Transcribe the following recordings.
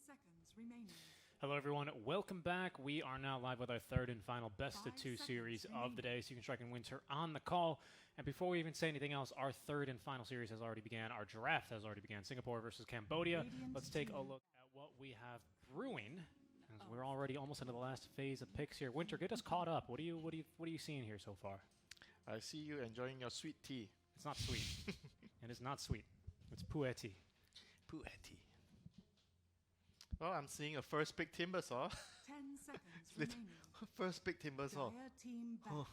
seconds remaining. Hello everyone, welcome back. We are now live with our third and final best of 2 series of the day. So you can strike and winter on the call. And before we even say anything else, our third and final series has already began. Our draft has already began. Singapore versus Cambodia. Let's take a look at what we have brewing. As we're already almost into the last phase of picks here. Winter, get us caught up. What are you seeing here so far? I see you enjoying your sweet tea. It's not sweet. It is not sweet. It's pu'eti. Pu'eti. Well, I'm seeing a first pick Timbersaw. 10 seconds remaining. First pick Timbersaw. Dire team back. Oh.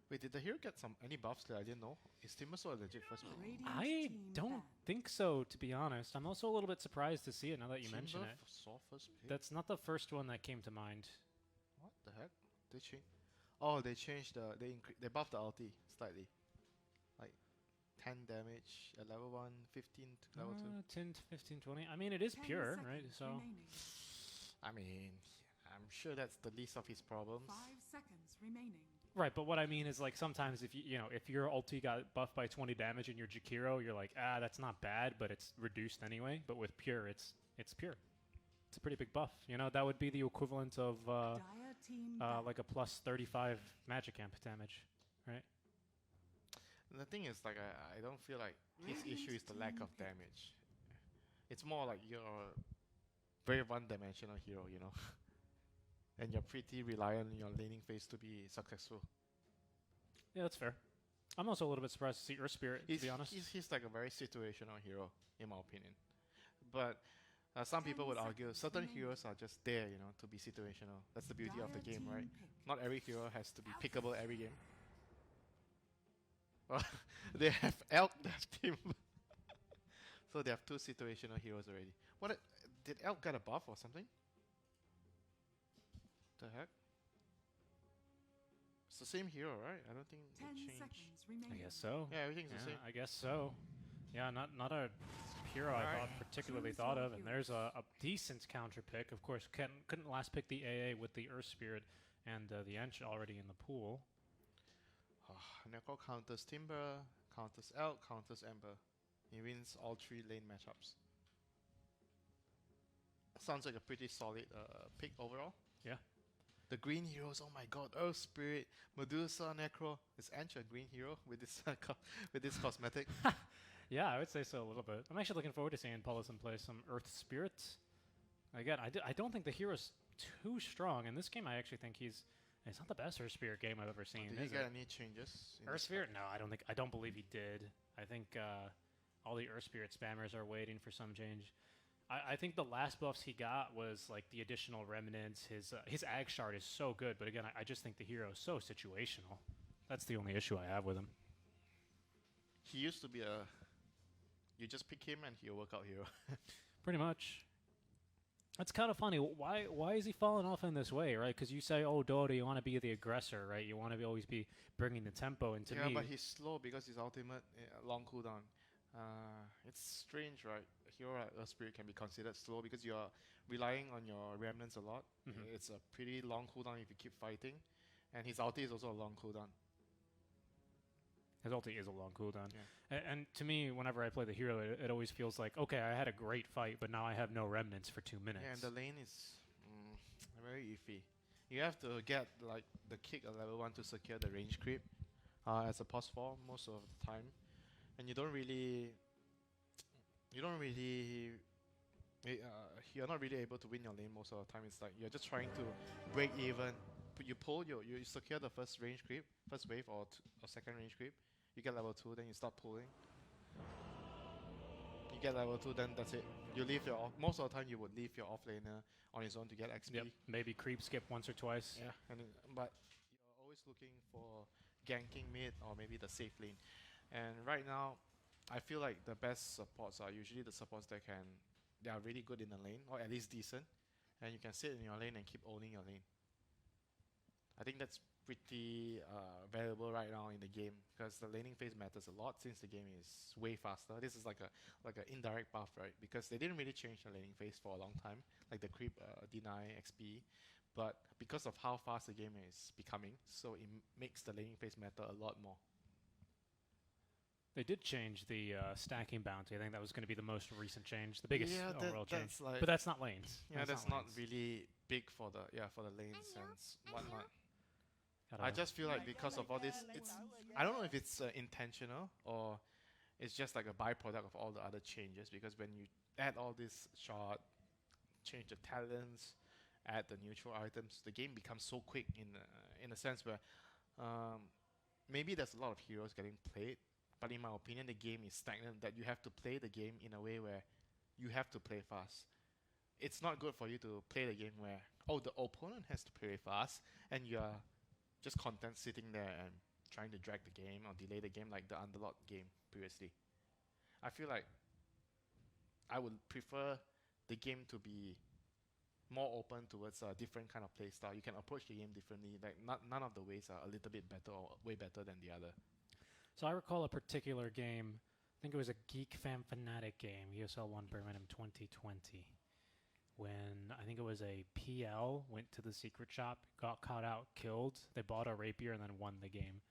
Wait, did the hero get any buffs that I didn't know? Is Timbersaw a legit first pick? Radiant I team don't back. think so, to be honest. I'm also a little bit surprised to see it now that you mention it. Timbersaw first pick? That's not the first one that came to mind. What the heck? They changed. Oh, they changed the. They buffed the ulti slightly. Like 10 damage at level 1, 15 to level 2. 10 to 15, 20. I mean, it is 10 pure, seconds right? So remaining. I mean, I'm sure that's the least of his problems. 5 seconds remaining. right, but what I mean is like sometimes if if your ulti got buffed by 20 damage in your Jakiro, you're like, that's not bad, but it's reduced anyway. But with pure, it's pure. It's a pretty big buff. You know, that would be the equivalent of Dire team back. like a plus 35 magic amp damage, right? And the thing is, like, I don't feel like his Radiant issue is the lack team of pick. damage. It's more like you're a very one-dimensional hero, you know, and you're pretty reliant on your laning phase to be successful. Yeah, that's fair. I'm also a little bit surprised to see Earth Spirit, to be honest. He's like a very situational hero, in my opinion. But some 10 people would argue seconds certain remaining. heroes are just there, you know, to be situational. That's the beauty of the Dire game, team right? pick. Not every hero has to be pickable every game. Well, they have Elk, they have Tim. So they have 2 situational heroes already. Did Elk get a buff or something? The heck? It's the same hero, right? I don't think they 10 changed. seconds remaining. I guess so. Yeah, everything's the same. I guess so. Yeah, not a hero I Alright. thought particularly Choose thought your of, and there's a decent counter pick. Of course, couldn't last pick the AA with the Earth Spirit and the Ench already in the pool. Neko counters Timber, counters Elk, counters Ember. He wins all 3 lane matchups. Sounds like a pretty solid pick overall. Yeah. The green heroes, oh my god, Earth Spirit, Medusa, Necro. Is Ench a green hero with this with this cosmetic? Yeah, I would say so a little bit. I'm actually looking forward to seeing Paulison play some Earth Spirit. Again, I don't think the hero's too strong. In this game, I actually think it's not the best Earth Spirit game I've ever seen, Did he is get it? any changes? in Earth this Spirit? No, I don't believe he did. I think all the Earth Spirit spammers are waiting for some change. I think the last buffs he got was like the additional remnants. His Ag Shard is so good, but again, I just think the hero is so situational. That's the only issue I have with him. He used to be a. You just pick him and he'll work out hero. Pretty much. That's kind of funny. Why is he falling off in this way, right? Because you say, oh, Dota, you want to be the aggressor, right? You want to always be bringing the tempo into Yeah, me. but he's slow because his ultimate long cooldown. It's strange, right? A hero like Earth Spirit can be considered slow because you're relying on your remnants a lot. It's a pretty long cooldown if you keep fighting, and his ulti is also a long cooldown. His ulti is a long cooldown. Yeah. And to me, whenever I play the hero, it always feels like, okay, I had a great fight, but now I have no remnants for 2 minutes. Yeah, and the lane is very iffy. You have to get like the kick at level 1 to secure the range creep as a pos 4 most of the time, and you're not really able to win your lane most of the time. It's like you're just trying to break even. You pull you secure the first range creep, first wave or second range creep. You get level 2, then you start pulling. You get level 2, then that's it. You leave your most of the time you would leave your offlaner on his own to get XP. Yep, maybe creep skip once or twice. Yeah, but you're always looking for ganking mid or maybe the safe lane. And right now, I feel like the best supports are usually the supports that are really good in the lane, or at least decent, and you can sit in your lane and keep owning your lane. I think that's pretty valuable right now in the game because the laning phase matters a lot since the game is way faster. This is like an indirect buff, right? Because they didn't really change the laning phase for a long time, like the creep deny XP, but because of how fast the game is becoming, so it makes the laning phase matter a lot more. They did change the stacking bounty. I think that was going to be the most recent change, the biggest overall change. Like, but that's not lanes. yeah, that's not lanes. really big for the lanes and whatnot. Gotta- I just feel like because of all this, I don't know if it's intentional or it's just like a byproduct of all the other changes. Because when you add all this shot, change the talents, add the neutral items, the game becomes so quick in a sense where maybe there's a lot of heroes getting played, but in my opinion, the game is stagnant. That you have to play the game in a way where you have to play fast. It's not good for you to play the game where the opponent has to play fast and you are just content sitting there and trying to drag the game or delay the game like the Underlord game previously. I feel like I would prefer the game to be more open towards a different kind of play style. You can approach the game differently. Like none of the ways are a little bit better or way better than the other. So I recall a particular game. I think it was a Geek Fam Fanatic game, ESL 1 Birmingham 2020. When I think it was a PL, went to the secret shop, got caught out, killed. They bought a rapier and then won the game.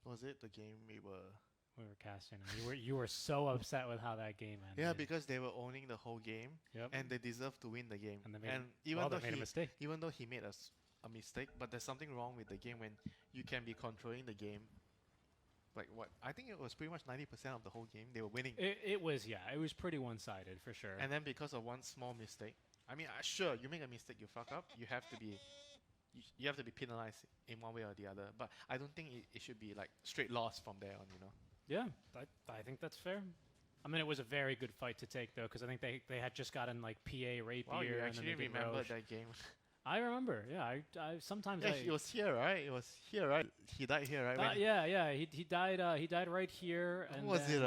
Was it the game we were casting? You were so upset with how that game ended. Yeah, because they were owning the whole game, Yep. and they deserved to win the game. And they made, even though they made a mistake. even though he made a mistake, but there's something wrong with the game when you can be controlling the game. Like what? I think it was pretty much 90% of the whole game they were winning. It was pretty one-sided for sure. And then because of one small mistake, I mean, sure, you make a mistake, you fuck up, you have to be penalized in one way or the other. But I don't think it should be like straight loss from there on, you know. Yeah, I think that's fair. I mean, it was a very good fight to take, though, because I think they had just gotten, like, PA rapier. Wow, you and actually then they remember Roche. that game. I remember, yeah. I sometimes Yeah, it was here, right? It was here, right? He died here, right? yeah. He died right here. Who And was it,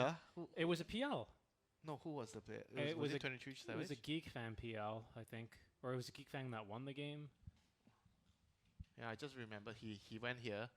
It was a PL. No, who was the player? It was a 23 It was a Geek Fan PL, I think. Or it was a Geek Fan that won the game. Yeah, I just remember he went here.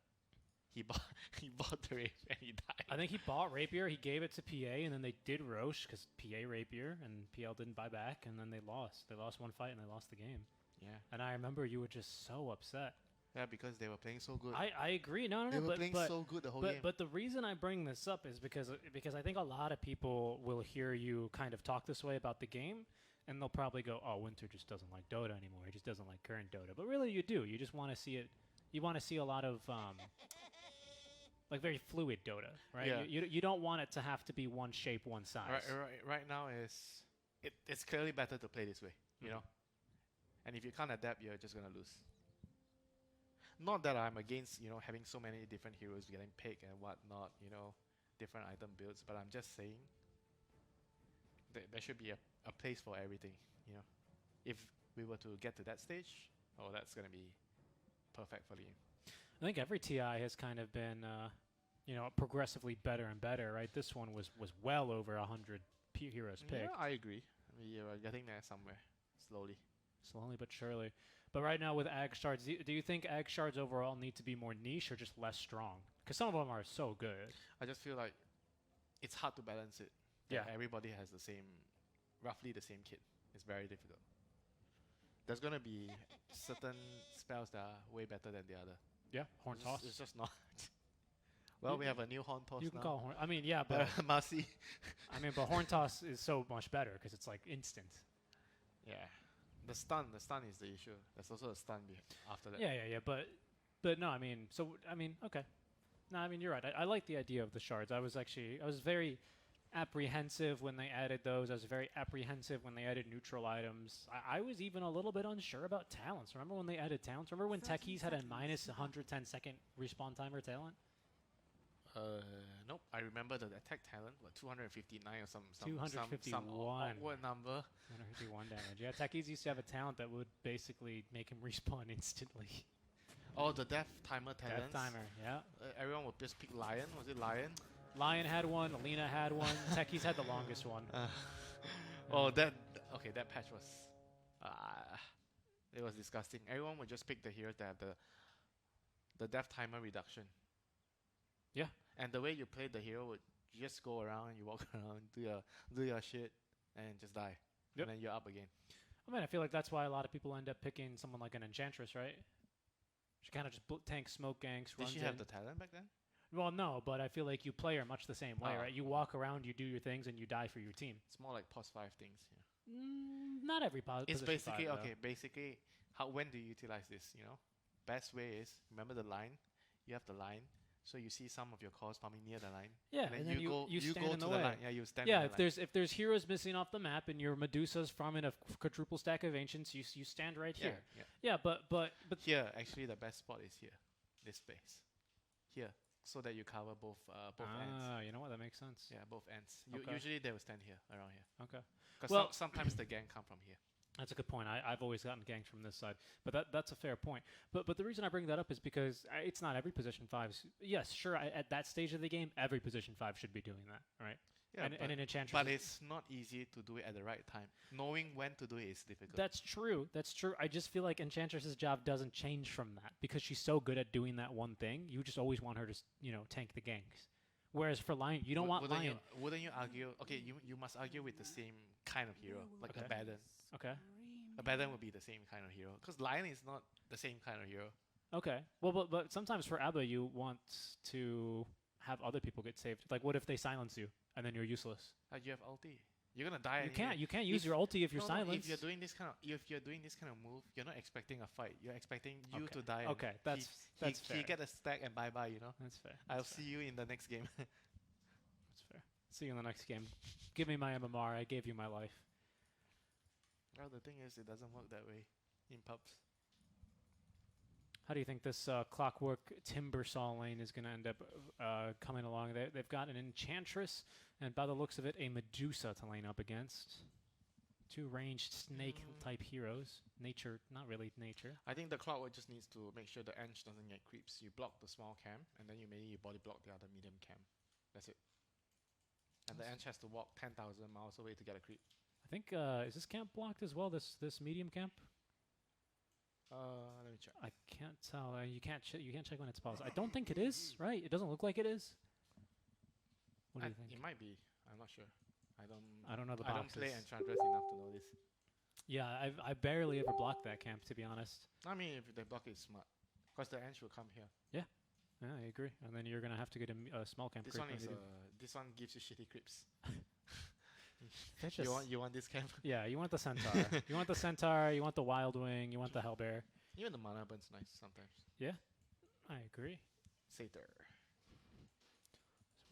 He bought the rapier and he died. I think he bought rapier, he gave it to PA, and then they did Roche because PA rapier, and PL didn't buy back, and then they lost. They lost one fight and they lost the game. Yeah. And I remember you were just so upset. Yeah, because they were playing so good. I agree. No, they were but playing so good the whole game. But the reason I bring this up is because I think a lot of people will hear you kind of talk this way about the game, and they'll probably go, "Oh, Winter just doesn't like Dota anymore. He just doesn't like current Dota." But really, you do. You just want to see it. You want to see a lot of like very fluid Dota, right? Yeah. You don't want it to have to be one shape, one size. Right now it's clearly better to play this way, you know. And if you can't adapt, you're just gonna lose. Not that I'm against, you know, having so many different heroes getting picked and whatnot, you know, different item builds, but I'm just saying there should be a place for everything, you know. If we were to get to that stage, that's gonna be perfect for the game. I think every TI has kind of been, progressively better and better, right? This one was well over 100 heroes picked. Yeah, I agree. I mean, you're getting there somewhere, slowly. Slowly but surely. But right now with Ag Shards, do you think Ag Shards overall need to be more niche or just less strong? Because some of them are so good. I just feel like it's hard to balance it. Yeah. Everybody has roughly the same kit. It's very difficult. There's going to be certain spells that are way better than the other. Yeah, Horn Toss. It's just not. Well, we have a new Horn Toss now. You can call Horn. I mean, yeah, but Marcy. I mean, but Horn Toss is so much better because it's like instant. Yeah, the stun is the issue. There's also a stun after that. Yeah. But no, I mean, okay. No, I mean, you're right. I like the idea of the shards. I was very apprehensive when they added those. I was very apprehensive when they added neutral items. I was even a little bit unsure about talents. Remember when they added talents? Remember when Techies had a minus 110 second respawn timer talent? Nope. I remember the attack talent, 259 or some 251. Awkward number. 251 damage. Yeah, Techies used to have a talent that would basically make him respawn instantly. Oh, the death timer talents. Death timer, yeah. Everyone would just pick Lion. Was it Lion? Lion had one. Alina had one. Techies had the longest one. That patch was, it was disgusting. Everyone would just pick the heroes that have the death timer reduction. Yeah. And the way you play the hero would just go around, you walk around, do your shit, and just die. Yep. And then you're up again. I mean, I feel like that's why a lot of people end up picking someone like an Enchantress, right? She kind of just tank smoke ganks. Did she have the talent back then? Well, no, but I feel like you play her much the same way, Oh. right? You walk around, you do your things, and you die for your team. It's more like pos 5 things. Yeah. Not every It's position basically five, though. okay. Basically, when do you utilize this? You know, best way is remember the line. You have the line, so you see some of your calls coming near the line. Yeah, and then you you stand go in to the the way. line. Yeah, you stand. Yeah, in if the line. there's heroes missing off the map and your Medusa's farming a quadruple stack of ancients, you stand right here. Yeah. Yeah, but Here, actually, the best spot is here, this space, here, so that you cover both ends. you know what? That makes sense. Yeah, both ends. Okay. Usually they will stand here, around here. Okay. Because Well- sometimes the gang come from here. That's a good point. I've always gotten ganked from this side, but that's a fair point. But the reason I bring that up is because it's not every position 5s. Yes, sure. At that stage of the game, every position 5 should be doing that, right? Yeah, and in Enchantress, but it's not easy to do it at the right time. Knowing when to do it is difficult. that's true. That's true. I just feel like Enchantress's job doesn't change from that because she's so good at doing that one thing. You just always want her to, tank the ganks. Whereas for Lion, you don't want wouldn't Lion. wouldn't you argue? Okay, you must argue with the same kind of hero, like Okay. Abaddon. Okay. Abaddon would be the same kind of hero, because Lion is not the same kind of hero. Okay. Well, but sometimes for Abba, you want to have other people get saved. Like, what if they silence you and then you're useless? Like you have ulti, you're gonna die. You can't use your ulti if you're silenced. If you're doing this kind of move, you're not expecting a fight. You're expecting you Okay. to die. Okay, and that's fair. he get a stack and bye bye. That's fair. I'll That's see you in the next game. fair. That's fair. See you in the next game. Give me my MMR. I gave you my life. Well, the thing is, it doesn't work that way in pubs. How do you think this Clockwork Timbersaw lane is going to end up coming along? They've got an Enchantress, and by the looks of it, a Medusa to lane up against. Two ranged snake-type heroes. Nature, not really nature. I think the Clockwork just needs to make sure the Ench doesn't get creeps. You block the small camp, and then you body block the other medium camp. That's it. And the Ench has to walk 10,000 miles away to get a creep. I think is this camp blocked as well? This medium camp? Let me check. I can't tell. You can't check when it's paused. I don't think it is. Right? It doesn't look like it is. What do you think? It might be. I'm not sure. I don't know the I don't boxes. play Enchantress enough to know this. Yeah, I barely ever blocked that camp, to be honest. I mean, if they block it, it's smart. Because the Ench will come here. Yeah, I agree. And then you're gonna have to get a small camp. This creep one is maybe. this one gives you shitty creeps. That's You just- want this camp? Yeah, you want the centaur. You want the centaur. You want the wild wing. You want the hellbear. Even the mana burn's nice sometimes. I agree. Satyr.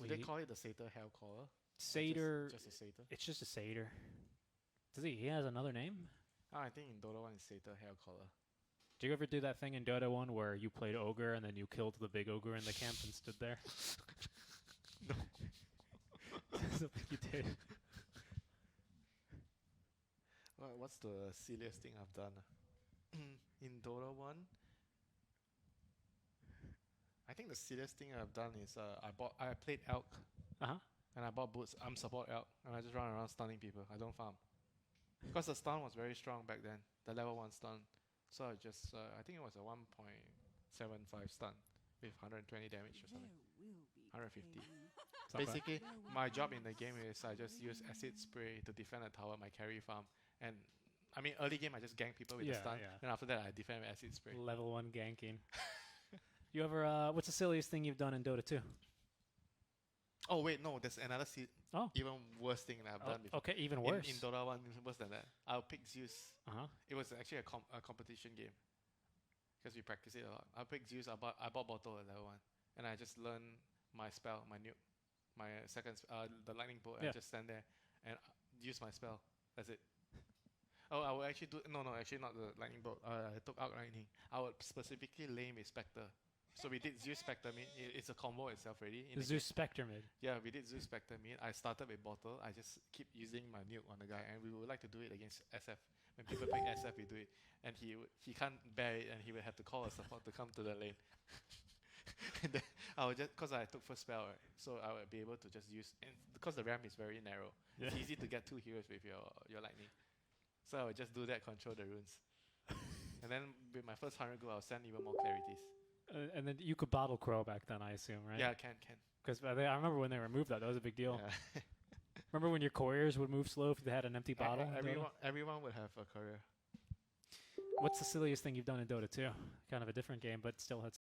Do they Sweet. call it the Satyr Hellcaller? Or Satyr. Just a Satyr? It's just a satyr. Does he? He has another name. Oh, I think in Dota 1 it's Satyr Hellcaller. Do you ever do that thing in Dota 1 where you played ogre and then you killed the big ogre in the camp and stood there? No. Sounds like you did. What's the silliest thing I've done? In Dota 1, I think the silliest thing I've done is I played Elk Uh-huh. and I bought boots. I'm support Elk and I just run around stunning people. I don't farm because the stun was very strong back then. The level 1 stun, so I just I think it was a 1.75 stun with 120 damage or something. 150. It's not bad. Basically, my job in the game is I just use acid spray to defend a tower, my carry farm, and I mean early game I just gank people with the Yeah, stun, yeah. and after that I defend with acid spray. Level 1 ganking. You ever? What's the silliest thing you've done in Dota 2? Oh wait, no, there's another Oh. even worse thing that I've done before. Okay, even worse. In Dota 1, worse than that. I'll pick Zeus. Uh-huh. It was actually a competition game because we practice it a lot. I'll pick Zeus. I bought bottle at level 1, and I just learn my spell, my nuke, my the lightning bolt. Yeah. I just stand there and use my spell. That's it. Oh, I will actually do actually not the lightning bolt. I took out lightning. I would specifically lane with Spectre. So we did Zeus Spectre mid. It's a combo itself already. In the Zeus Spectre mid. yeah, we did Zeus Spectre mid. I started with bottle. I just keep using my nuke on the guy, and we would like to do it against SF. When people pick SF, we do it, and he can't bear it, and he would have to call a support to come to the lane. And then I would just because I took first spell, right? So I would be able to just use, and because the ramp is very narrow, it's easy to get 2 heroes with your lightning. So I would just do that, control the runes, and then with my first 100 gold, I'll send even more clarities. And then you could bottle crow back then, I assume, right? Yeah, can. Because I remember when they removed that. That was a big deal. Yeah. Remember when your couriers would move slow if they had an empty bottle? in Dota? Everyone would have a career. What's the silliest thing you've done in Dota 2? Kind of a different game, but still had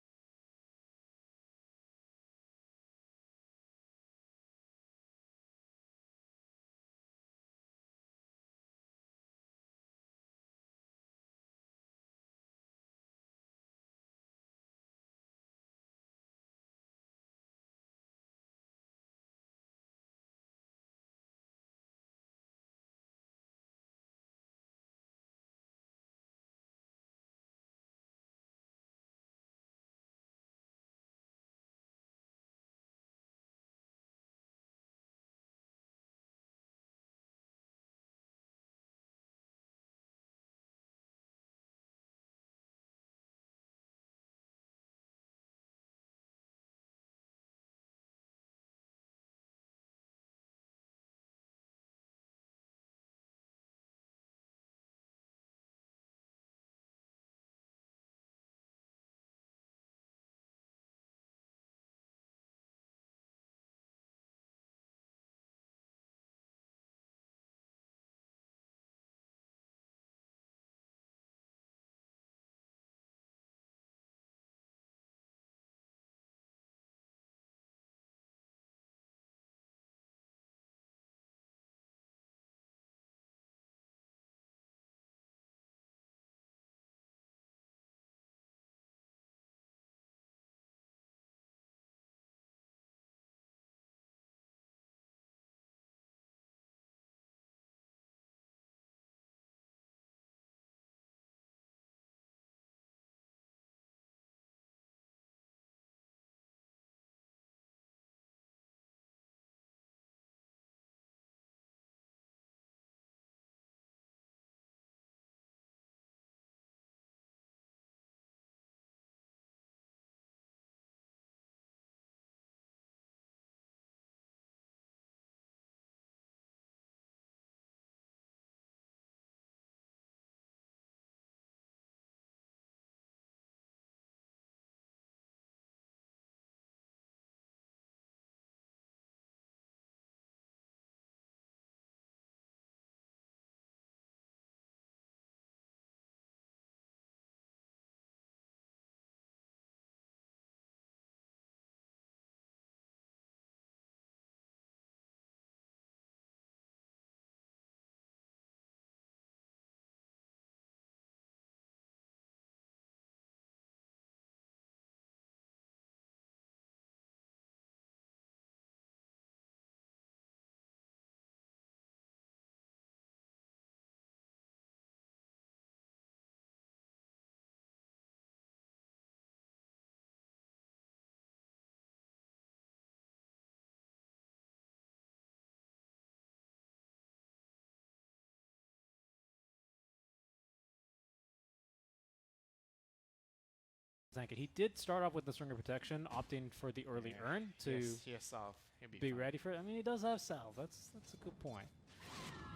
tank it. He did start off with the Stringer Protection, opting for the early earn to He has South. He'll be fine. ready for it. I mean, he does have salve. That's a good point.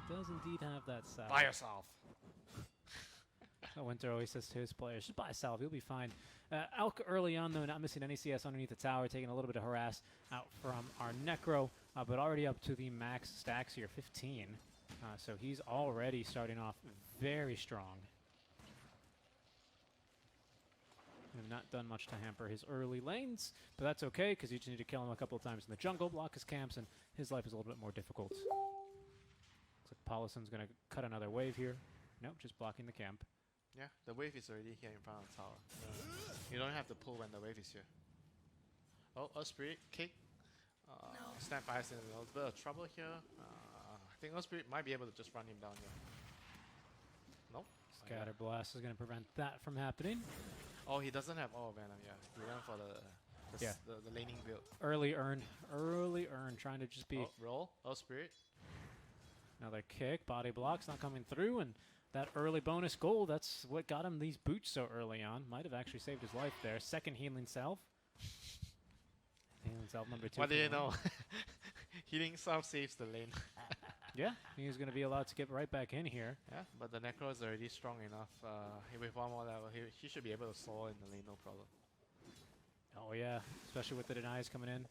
He does indeed have that salve. Buy yourself. Winter always says to his players, just buy a salve, you'll be fine. Elk early on, though, not missing any CS underneath the tower, taking a little bit of harass out from our Necro, but already up to the max stacks here, 15. So he's already starting off very strong. Have not done much to hamper his early lanes, but that's okay, because you just need to kill him a couple of times in the jungle, block his camps, and his life is a little bit more difficult. Looks like Pauluson's going to cut another wave here. Nope, just blocking the camp. Yeah, the wave is already here in front of the tower. You don't have to pull when the wave is here. Oh, Earth Spirit, kick. Snap Ice in a little bit of trouble here. I think Earth Spirit might be able to just run him down here. Nope. Scatter Blast is going to prevent that from happening. Oh, he doesn't have all Venom, yeah. He went for the laning build. Early earn, trying to just be... Oh, roll, Earth Spirit. Another kick, body blocks not coming through, and that early bonus gold, that's what got him these boots so early on. Might have actually saved his life there. Second healing salve. Healing salve number 2. What do you know? Healing salve saves the lane. Yeah, he's going to be allowed to get right back in here. Yeah, but the Necro is already strong enough. With one more level, he should be able to slow in the lane, no problem. Oh yeah, especially with the denies coming in.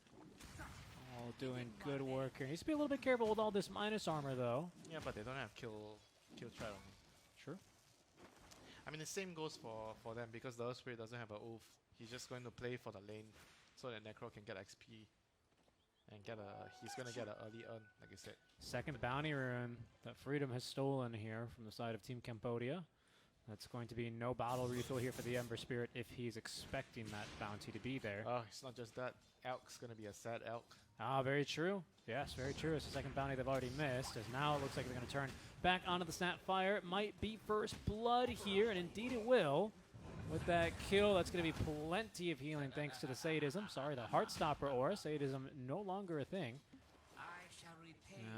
All doing good work here. Needs to be a little bit careful with all this minus armor, though. Yeah, but they don't have kill threat on him. Sure. I mean, the same goes for them, because the Earth Spirit doesn't have an Oof. He's just going to play for the lane so that Necro can get XP. And he's going to get an early earn, like I said. Second bounty rune that Freedom has stolen here from the side of Team Cambodia. That's going to be no bottle refill here for the Ember Spirit if he's expecting that bounty to be there. Oh, it's not just that. Elk's going to be a sad elk. Ah, very true. Yes, very true. It's the second bounty they've already missed, as now it looks like they're going to turn back onto the Snapfire. It might be first blood here, and indeed it will. With that kill, that's going to be plenty of healing thanks to the Sadism. Sorry, the Heartstopper aura. Sadism no longer a thing.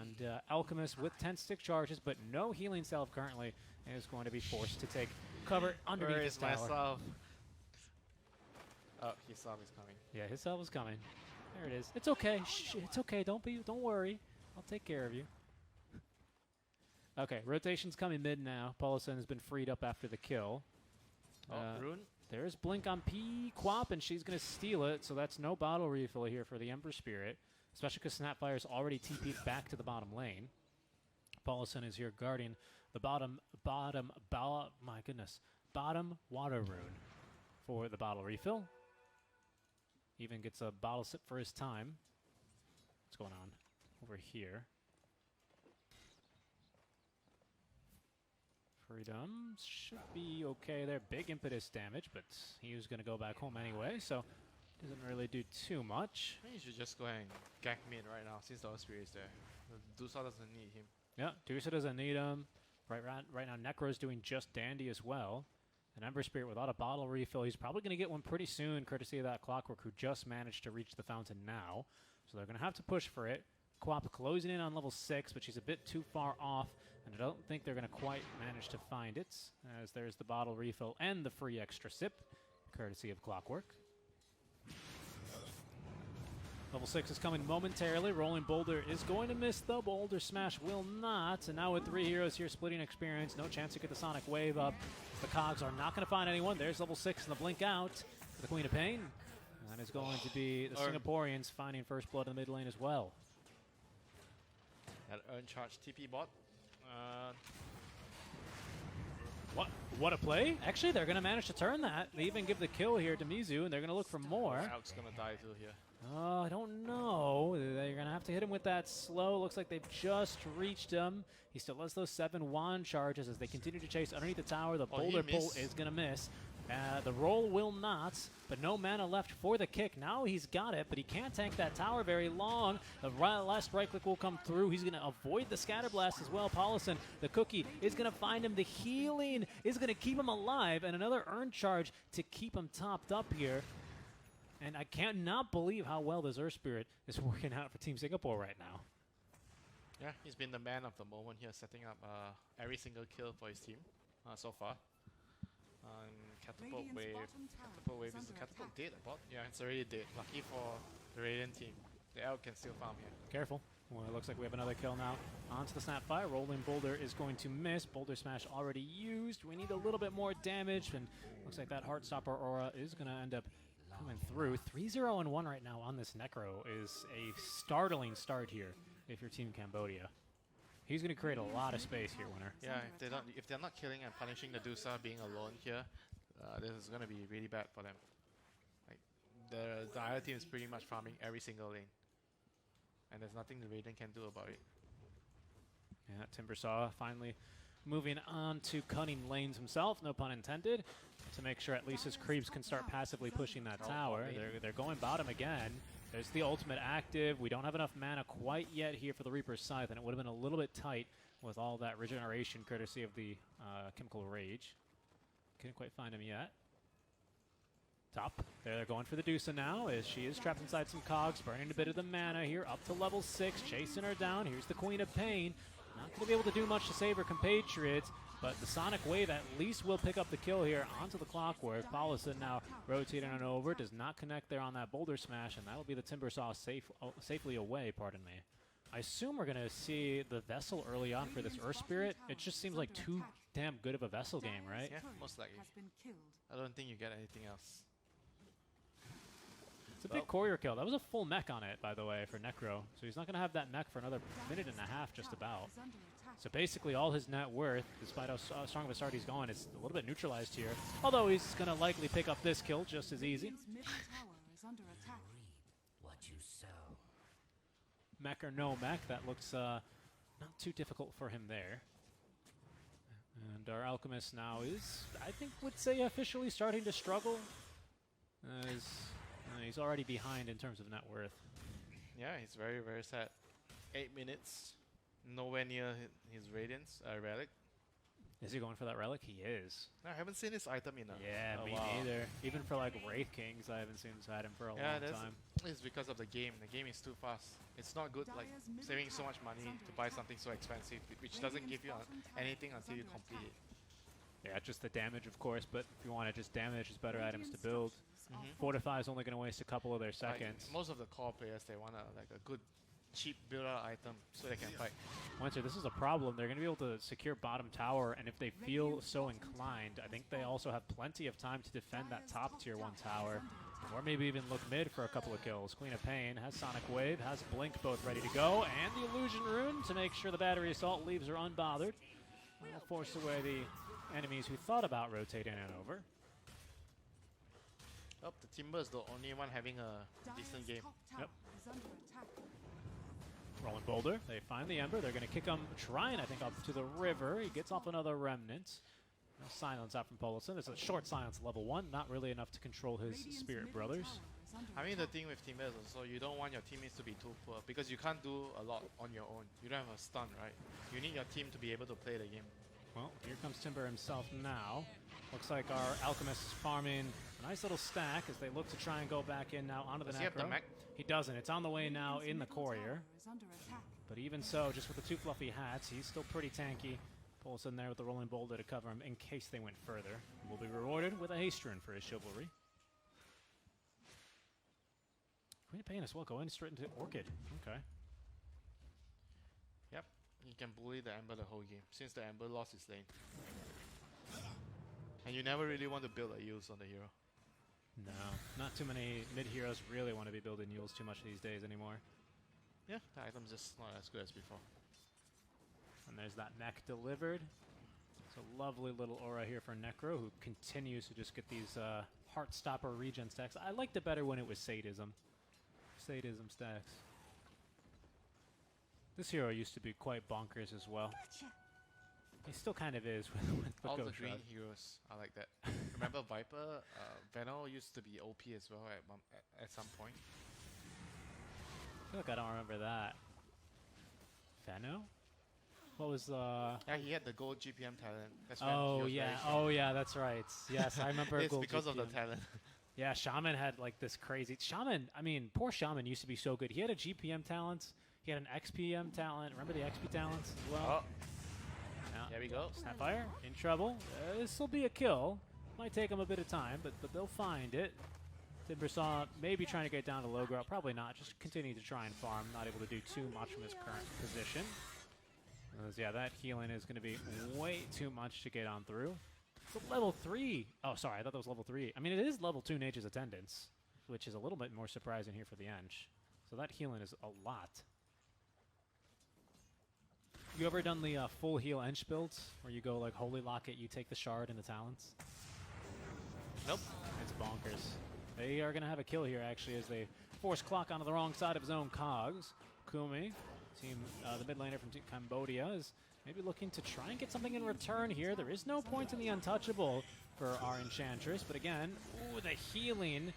And Alchemist with 10 stick charges, but no healing salve currently, is going to be forced to take cover underneath Where his is my tower. salve? Oh, his salve is coming. Yeah, his salve is coming. There it is. It's okay. Shh, it's okay. Don't worry. I'll take care of you. Okay, rotation's coming mid now. Paulson has been freed up after the kill. Oh, Rune. There's Blink on P-Quap, and she's going to steal it, so that's no bottle refill here for the Ember Spirit, especially because Snapfire's already TP'd back to the bottom lane. Paulson is here guarding the bottom water rune for the bottle refill. Even gets a bottle sip for his time. What's going on over here? Freedom should be okay there. Big impetus damage, but he was going to go back home anyway, so doesn't really do too much. I think you should just go and gank mid right now, since the Earth Spirit is there. Dusa doesn't need him. Yeah, Dusa doesn't need him. Right now, Necro's doing just dandy as well. An Ember Spirit without a bottle refill. He's probably going to get one pretty soon, courtesy of that Clockwork, who just managed to reach the fountain now. So they're going to have to push for it. Quap closing in on level 6, but she's a bit too far off, and I don't think they're going to quite manage to find it, as there's the bottle refill and the free extra sip, courtesy of Clockwork. Level 6 is coming momentarily. Rolling Boulder is going to miss, though. Boulder Smash will not. And now with 3 heroes here splitting experience, no chance to get the Sonic Wave up. The Cogs are not going to find anyone. There's level 6 and the Blink out for the Queen of Pain. And it's going to be the Singaporeans finding first blood in the mid lane as well. That uncharged TP bot. What a play. Actually, they're going to manage to turn that. They even give the kill here to Mizu, and they're going to look for more. Elk's going to die too here. I don't know. They're going to have to hit him with that slow. Looks like they've just reached him. He still has those 7 wand charges as they continue to chase underneath the tower. The boulder pull is going to miss. The roll will not, but no mana left for the kick. Now he's got it, but he can't tank that tower very long. The last right click will come through. He's going to avoid the scatter blast as well. Paulison, the cookie, is going to find him. The healing is going to keep him alive, and another earn charge to keep him topped up here. And I cannot believe how well this Earth Spirit is working out for Team Singapore right now. Yeah, he's been the man of the moment here, setting up every single kill for his team so far. catapult Radiant's wave. bottom tower Catapult wave is is the under catapult attack. dead? About? Yeah, it's already dead. Lucky for the Radiant team. The elk can still farm here. Careful. Well, it looks like we have another kill now. Onto the Snapfire. Rolling Boulder is going to miss. Boulder Smash already used. We need a little bit more damage, and looks like that Heartstopper aura is going to end up coming through. 3-0-1 right now on this Necro is a startling start here if you're Team Cambodia. He's going to create a lot of space here, winner. Yeah, if they're not killing and punishing the Dusa being alone here, this is going to be really bad for them. Like the other team is pretty much farming every single lane, and there's nothing the Radiant can do about it. Yeah, Timbersaw finally moving on to cutting lanes himself, no pun intended, to make sure at least his creeps can start passively pushing that tower. They're going bottom again. There's the ultimate active. We don't have enough mana quite yet here for the Reaper's Scythe, and it would have been a little bit tight with all that regeneration courtesy of the Chemical Rage. Couldn't quite find him yet. Top. There they're going for the Dusa now as she is trapped inside some cogs, burning a bit of the mana here, up to level 6, chasing her down. Here's the Queen of Pain. Not going to be able to do much to save her compatriots, but the Sonic Wave at least will pick up the kill here onto the Clockwork. Paulison now rotating on over, does not connect there on that Boulder Smash, and that'll be the Timbersaw safely away, pardon me. I assume we're going to see the Vessel early on for this Earth Spirit. It just seems like too damn good of a Vessel game, right? Yeah, most likely. Has been killed. I don't think you get anything else. It's a big courier kill. That was a full mech on it, by the way, for Necro. So he's not going to have that mech for another minute and a half, just about. Is under attack. So basically all his net worth, despite how strong of a start he's going, is a little bit neutralized here. Although he's going to likely pick up this kill just as easy. Radiant's middle tower is under attack. What you sow. Mech or no mech, that looks not too difficult for him there. And our Alchemist now is, I think, would say officially starting to struggle. He's already behind in terms of net worth. Yeah, he's very, very sad. 8 minutes, nowhere near his Radiance relic. Is he going for that relic? He is. I haven't seen this item in a Me while. neither. Even for like Wraith Kings, I haven't seen had him for a long time. It's because of the game. The game is too fast. It's not good like saving so much money to buy something so expensive, which doesn't give you anything until you complete it. Yeah, just the damage, of course, but if you want to just damage, it's better items to build. Fortify is only going to waste a couple of their seconds. Like, most of the core players, they want a good, cheap build-out item so they can fight. Winter, this is a problem. They're going to be able to secure bottom tower, and if they feel so inclined, I think they also have plenty of time to defend that top tier 1 tower, or maybe even look mid for a couple of kills. Queen of Pain has Sonic Wave, has Blink both ready to go, and the Illusion Rune to make sure the Battery Assault leaves her unbothered. Will force away the enemies who thought about rotating it over. Oh, the Timber is the only one having a decent game. Yep. Is under attack. Rolling Boulder, they find the Ember. They're going to kick him, trying, I think, up to the river. He gets off another Remnant. No silence out from Polison. It's a short silence level 1, not really enough to control his Radiant's Spirit middle Brothers. tower is under I mean, the attack. thing with Timber is also you don't want your teammates to be too poor because you can't do a lot on your own. You don't have a stun, right? You need your team to be able to play the game. Well, here comes Timber himself now. Looks like our Alchemist is farming a nice little stack as they look to try and go back in now onto the Does he have the Necro. mech? He doesn't. It's on the way now Radiant's in the middle Courier. tower is under attack. But even so, just with the 2 fluffy hats, he's still pretty tanky. Pulls in there with the Rolling Boulder to cover him in case they went further. Will be rewarded with a haste rune for his chivalry. Queen of Pain as well, going straight into Orchid. Okay. Yep, you can bully the Ember the whole game since the Ember lost his lane. And you never really want to build a use on the hero. No, not too many mid-heroes really want to be building Yules too much these days anymore. Yeah, the item's just not as good as before. And there's that mech delivered. It's a lovely little aura here for Necro, who continues to just get these Heartstopper regen stacks. I liked it better when it was Sadism. Sadism stacks. This hero used to be quite bonkers as well. He still kind of is with All the Ghost green Shroud. heroes are like that. Remember Viper? Venom used to be OP as well at some point. I feel like I don't remember that. Feno? What was the... Yeah, he had the gold GPM talent. That's when he was very strong. Oh yeah, that's right. Yes, I remember. It's Gold because of the GPM. talent. Yeah, Shaman had like this crazy... Shaman, I mean, poor Shaman used to be so good. He had a GPM talent. He had an XPM talent. Remember the XP talents as well? Oh, Yeah. there we go. Snapfire in trouble. This will be a kill. Might take them a bit of time, but they'll find it. Timbersaw maybe trying to get down to low ground. Probably not. Just continue to try and farm. Not able to do too much from his current position. Yeah, that healing is going to be way too much to get on through. It's a level 3. Oh, sorry. I thought that was level 3. I mean, it is level 2 Nature's Attendance, which is a little bit more surprising here for the Ench. So that healing is a lot. You ever done the full heal Ench builds where you go like Holy Locket, you take the shard and the talents? Nope. It's bonkers. They are going to have a kill here actually as they force Clock onto the wrong side of his own cogs. Kumi, the mid laner from Team Cambodia, is maybe looking to try and get something in return here. There is no point in the untouchable for our Enchantress, but again, ooh, the healing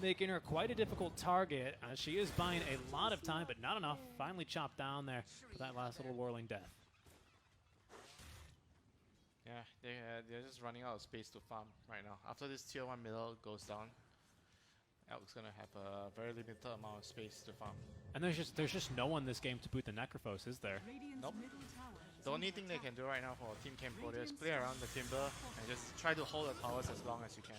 making her quite a difficult target. She is buying a lot of time, but not enough. Finally chopped down there for that last little whirling death. Yeah, they're just running out of space to farm right now. After this tier 1 middle goes down, Elk's gonna have a very limited amount of space to farm. And there's just no one this game to boot the Necrophos, is there? Nope. The only thing they can do right now for Team Cambodia is play around the Timber and just try to hold the towers as long as you can.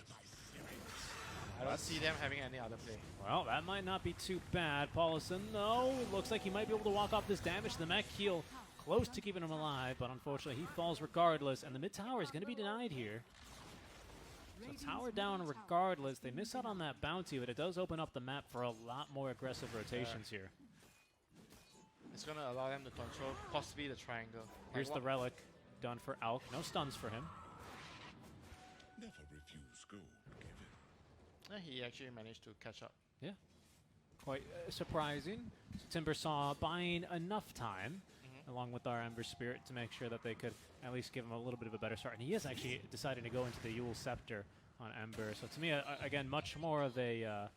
I don't see them having any other play. Well, that might not be too bad. Paulison, though, looks like he might be able to walk off this damage. The mech heal close to keeping him alive, but unfortunately he falls regardless, and the mid tower is going to be denied here. So tower down regardless. They miss out on that bounty, but it does open up the map for a lot more aggressive rotations here. It's going to allow them to control possibly the triangle. Here's the relic done for Alk. No stuns for him. Never refuse gold given. He actually managed to catch up. Yeah. Quite surprising. Timbersaw buying enough time, along with our Ember Spirit, to make sure that they could at least give him a little bit of a better start. And he is actually deciding to go into the Yule Scepter on Ember. So to me, again, much more of a,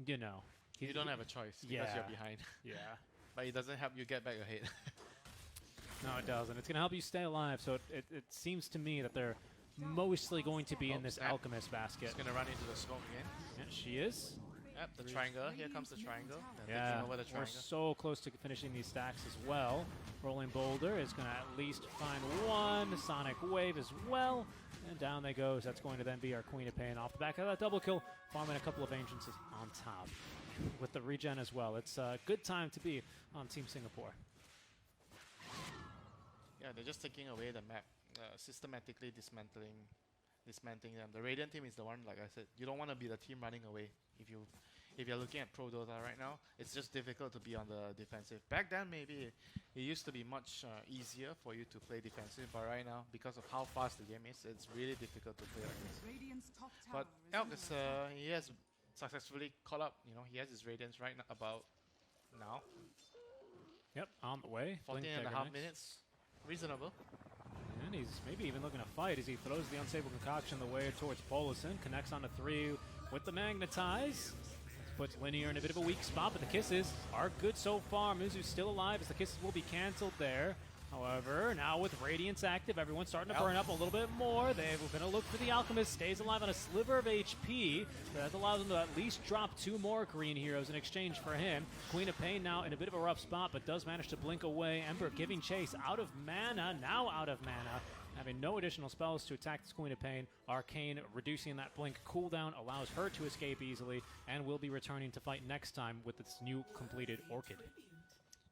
you know. You don't have a choice because you're behind. Yeah. But it doesn't help you get back ahead. No, it doesn't. It's going to help you stay alive. So it seems to me that they're mostly going to be in this Alchemist basket. She's going to run into the smoke again. Yeah, she is. Yep, the triangle. Here comes the triangle. Yeah, over the we're so close to finishing these stacks as well. Rolling Boulder is going to at least find one. Sonic Wave as well. And down they go. So that's going to then be our Queen of Pain off the back of that double kill. Farming a couple of Ancients on top with the regen as well. It's a good time to be on Team Singapore. Yeah, they're just taking away the map, systematically dismantling them. The Radiant team is the one, like I said, you don't want to be the team running away. If you're looking at Pro Dota right now, it's just difficult to be on the defensive. Back then, maybe it used to be much easier for you to play defensive, but right now, because of how fast the game is, it's really difficult to play like this. But Elk is, he has successfully caught up. You know, he has his Radiance right now, about now. Yep, on the way. 14.5 minutes. Reasonable. And he's maybe even looking to fight as he throws the Unstable Concoction the way towards Polison. Connects onto 3 with the Magnetize. Puts Linear in a bit of a weak spot, but the kisses are good so far. Mizu's still alive as the kisses will be cancelled there. However, now with Radiance active, everyone's starting to burn up a little bit more. They're going to look for the Alchemist. Stays alive on a sliver of HP. That allows them to at least drop 2 more green heroes in exchange for him. Queen of Pain now in a bit of a rough spot, but does manage to blink away. Ember giving chase out of mana, now out of mana. Having no additional spells to attack this Queen of Pain. Arcane reducing that blink cooldown allows her to escape easily and will be returning to fight next time with this new completed Orchid.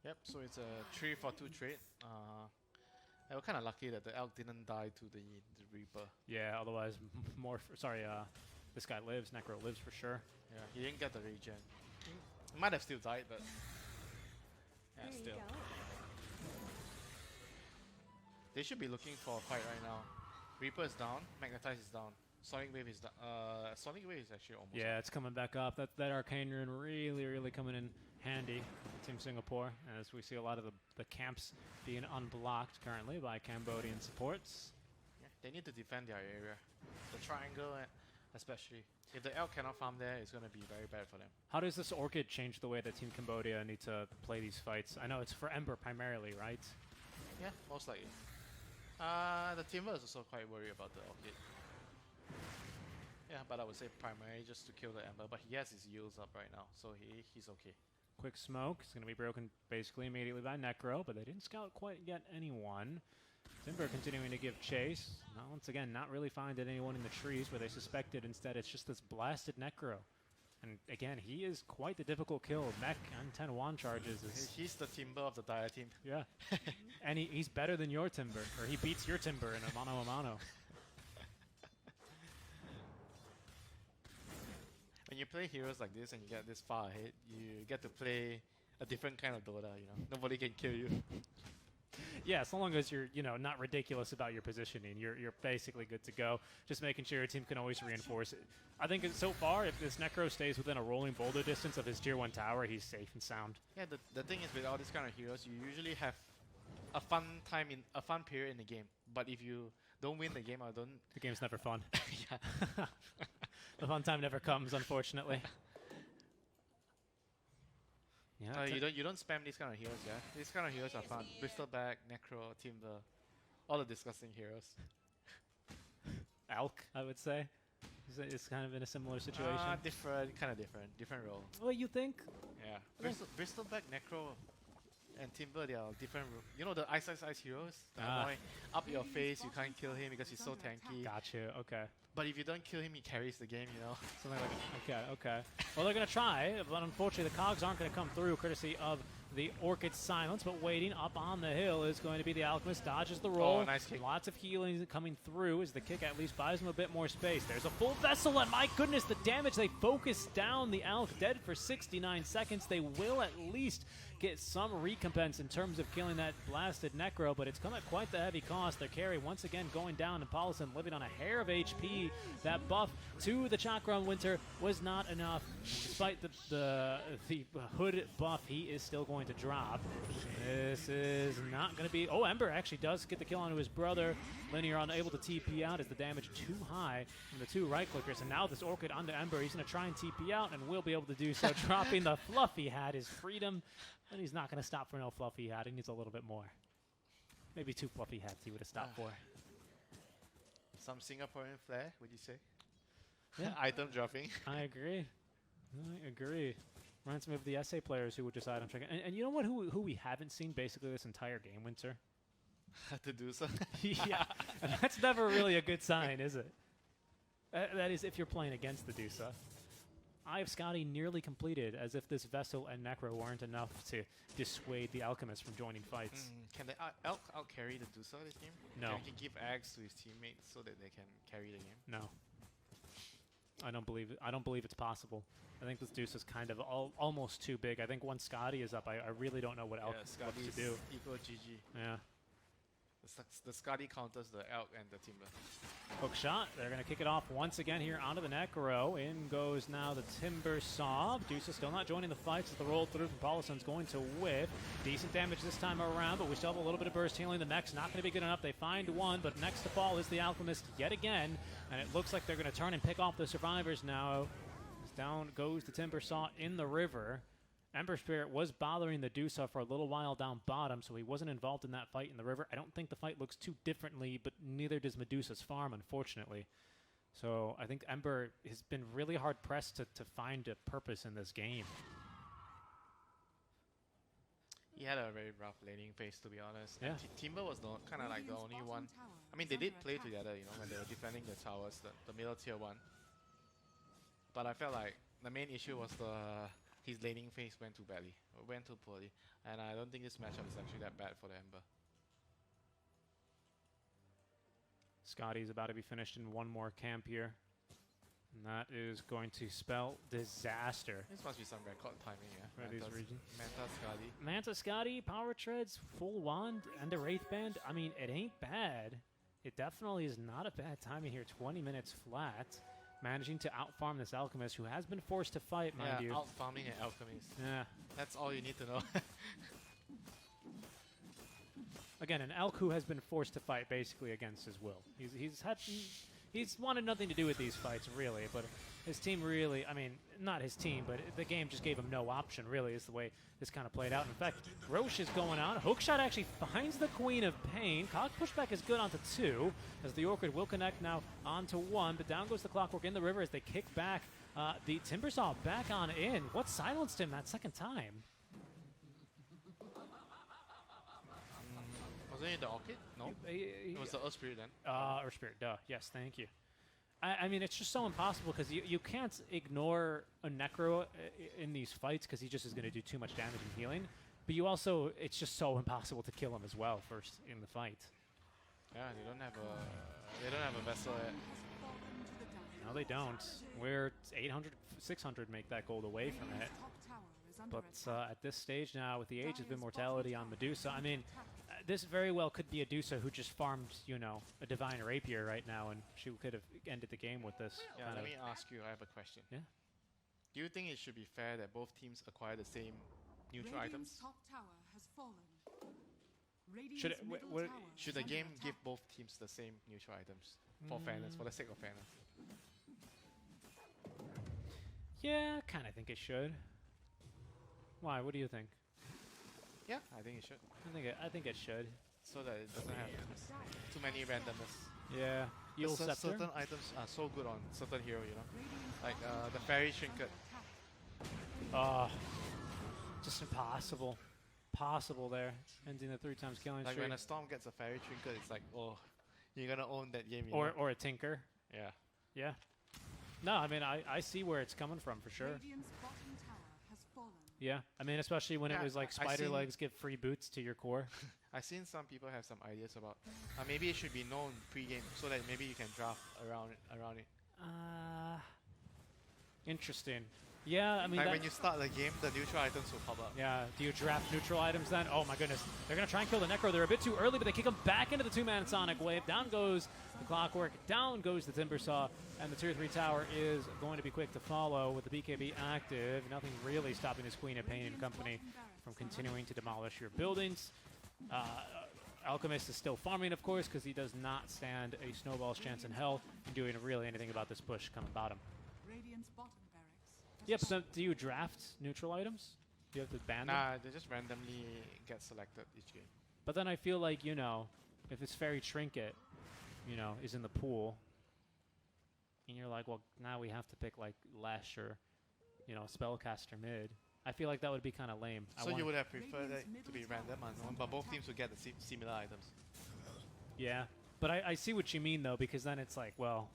Yep, so it's a 3-for-2 trade. I was kind of lucky that the Elk didn't die to the Reaper. Yeah, otherwise this guy lives, Necro lives for sure. Yeah, he didn't get the regen. He might have still died, but yeah, still. They should be looking for a fight right now. Reaper is down, Magnetize is down, Sonic Wave is down. Sonic Wave is actually almost Yeah, it's coming back up. That Arcane Rune really coming in handy for Team Singapore, as we see a lot of the camps being unblocked currently by Cambodian supports. Yeah, they need to defend their area. The triangle, especially. If the Elk cannot farm there, it's going to be very bad for them. How does this Orchid change the way that Team Cambodia need to play these fights? I know it's for Ember primarily, right? Yeah, most likely. The Timber is also quite worried about the Orchid. Yeah, but I would say primarily just to kill the Ember, but he has his yields up right now, so he's okay. Quick smoke. It's going to be broken basically immediately by Necro, but they didn't scout quite yet anyone. Timber continuing to give chase. Now, once again, not really finding anyone in the trees where they suspected. Instead, it's just this blasted Necro. And again, he is quite the difficult kill. Mech and 10 wand charges. He's the Timber of the THAI team. Yeah. And he's better than your Timber. Or he beats your Timber in a mano-a-mano. When you play heroes like this and you get this far ahead, you get to play a different kind of Dota, you know. Nobody can kill you. Yeah, so long as you're, not ridiculous about your positioning, you're basically good to go. Just making sure your team can always reinforce it. I think so far, if this Necro stays within a rolling boulder distance of his tier 1 tower, he's safe and sound. Yeah, the thing is with all these kind of heroes, you usually have a fun period in the game. But if you don't win the game or don't... The game's never fun. Yeah. The fun time never comes, unfortunately. Yeah, you don't spam these kind of heroes, yeah? These kind of heroes are fun. Bristleback, Necro, Timber, all the disgusting heroes. Elk, I would say. Is kind of in a similar situation. Different role. Well, you think? Yeah. Bristleback, Necro, and Timber, they are different. You know the Ice heroes? The annoying, up your face, you can't kill him because he's so tanky. Gotcha, okay. But if you don't kill him, he carries the game, you know? Something like okay. Well, they're going to try, but unfortunately the cogs aren't going to come through courtesy of the Orchid Silence, but waiting up on the hill is going to be the Alchemist. Dodges the roll. Oh, nice kick. Lots of healing coming through as the kick at least buys him a bit more space. There's a full vessel, and my goodness, the damage. They focus down the Alch, dead for 69 seconds. They will at least get some recompense in terms of killing that blasted Necro, but it's come at quite the heavy cost. Their carry once again going down, and Paulson living on a hair of HP. That buff to the Chakra Winter was not enough. Despite the hood buff, he is still going to drop. This is not going to be... Oh, Ember actually does get the kill onto his brother. Linear unable to TP out as the damage too high from the two right-clickers. And now this Orchid onto Ember. He's going to try and TP out and will be able to do so. Dropping the fluffy hat, his freedom. And he's not going to stop for no fluffy hat. He needs a little bit more. Maybe 2 fluffy hats he would have stopped for. Some Singaporean flair, would you say? Yeah. Item dropping. I agree. Reminds me of the SA players who would decide on checking. And you know what? Who we haven't seen basically this entire game, Winter? To do so. Yeah. And that's never really a good sign, is it? That is if you're playing against the Dusa. Eye of Scotty nearly completed, as if this Vessel and Necro weren't enough to dissuade the Alchemist from joining fights. Can the Elk out-carry the Dusa this game? No. Can he give Ags to his teammates so that they can carry the game? No. I don't believe it. I don't believe it's possible. I think this Deuce is kind of almost too big. I think once Scotty is up, I really don't know what Elk wants to do. Equal GG. Yeah. The Scotty counters the Elk and the Timber. Hook shot. They're going to kick it off once again here onto the Necro. In goes now the Timber Saw. Deuce is still not joining the fights as the roll through from Paulison's going to whiff. Decent damage this time around, but we still have a little bit of burst healing. The mech's not going to be good enough. They find one, but next to fall is the Alchemist yet again. And it looks like they're going to turn and pick off the survivors now. Down goes the Timber Saw in the river. Ember Spirit was bothering the Dusa for a little while down bottom, so he wasn't involved in that fight in the river. I don't think the fight looks too differently, but neither does Medusa's farm, unfortunately. So I think Ember has been really hard-pressed to find a purpose in this game. He had a very rough laning phase, to be honest. Yeah. Timber was kind of like the only one. I mean, they did play together, you know, when they were defending the towers, the middle tier 1. But I felt like the main issue was his laning phase went too poorly. And I don't think this matchup is actually that bad for the Ember. Scotty's about to be finished in one more camp here. And that is going to spell disaster. This must be some record timing, yeah. For these regions. Manta Scotty. Manta Scotty, Power Treads, Full Wand, and a Wraith Band. I mean, it ain't bad. It definitely is not a bad timing here. 20 minutes flat. Managing to outfarm this Alchemist, who has been forced to fight, mind you. Outfarming an Alchemist. Yeah. That's all you need to know. Again, an Elk who has been forced to fight basically against his will. He's wanted nothing to do with these fights, really, but his team really, I mean, not his team, but the game just gave him no option, really, is the way this kind of played out. In fact, Roche is going on. Hookshot actually finds the Queen of Pain. Cog pushback is good onto 2, as the Orchid will connect now onto 1, but down goes the Clockwork in the river as they kick back the Timbersaw back on in. What silenced him that second time? Wasn't it the Orchid? No. It was the Earth Spirit then. Earth Spirit, duh. Yes, thank you. I mean, it's just so impossible because you can't ignore a Necro in these fights because he just is going to do too much damage and healing. But you also, it's just so impossible to kill him as well first in the fight. Yeah, they don't have a vessel yet. No, they don't. We're 800, 600 make that gold away from it. But at this stage now, with the Age of Immortality on Medusa, I mean, this very well could be a Medusa who just farmed, you know, a Divine Rapier right now, and she could have ended the game with this. Yeah, let me ask you, I have a question. Yeah? Do you think it should be fair that both teams acquire the same neutral items? Top tower has fallen. Should it- Radiant's middle would- tower Should is the under game give attack. both teams the same neutral items? For fairness, for the sake of fairness. Yeah, kind of think it should. Why? What do you think? Yeah, I think it should. I think it should. So that it doesn't have too many randomness. Yeah. You'll Because Scepter? certain items are so good on certain hero, you know? Radiant's Like top tower the is Fairy under Trinket. attack. Just impossible. Possible there. Ending the 3 times killing Like streak. when a Storm gets a Fairy Trinket, it's like, oh, you're gonna own that game, you know? Or a Tinker. Yeah. Yeah. No, I mean, I see where it's coming from for sure. Radiant's bottom tower has fallen. Yeah. I mean, especially when it Yeah, was like I Spider seen- Legs give free boots to your core. I've seen some people have some ideas about maybe it should be known pre-game so that maybe you can draft around it. Interesting. Yeah, I mean, Like that- when you start the game, the neutral items will pop up. yeah, do you draft neutral items then? Oh my goodness. They're going to try and kill the Necro. They're a bit too early, but they kick him back into the 2-man Sonic Wave. Down goes the Clockwork. Down goes the Timbersaw. And the Tier 3 tower is going to be quick to follow with the BKB active. Nothing really stopping his Queen of Pain and company from continuing to demolish your buildings. Alchemist is still farming, of course, because he does not stand a snowball's chance in hell in doing really anything about this push coming bottom. Radiant's bottom barracks. Yeah, but then do you draft neutral items? Do you have to ban them? Nah, they just randomly get selected each game. But then I feel like, you know, if it's Fairy Trinket, you know, is in the pool, and you're like, well, now we have to pick like Lesh or, you know, Spellcaster mid. I feel like that would be kind of lame. So you would have preferred it to be random unknown, but both teams would get the similar items. Yeah, but I see what you mean though, because then it's like, well,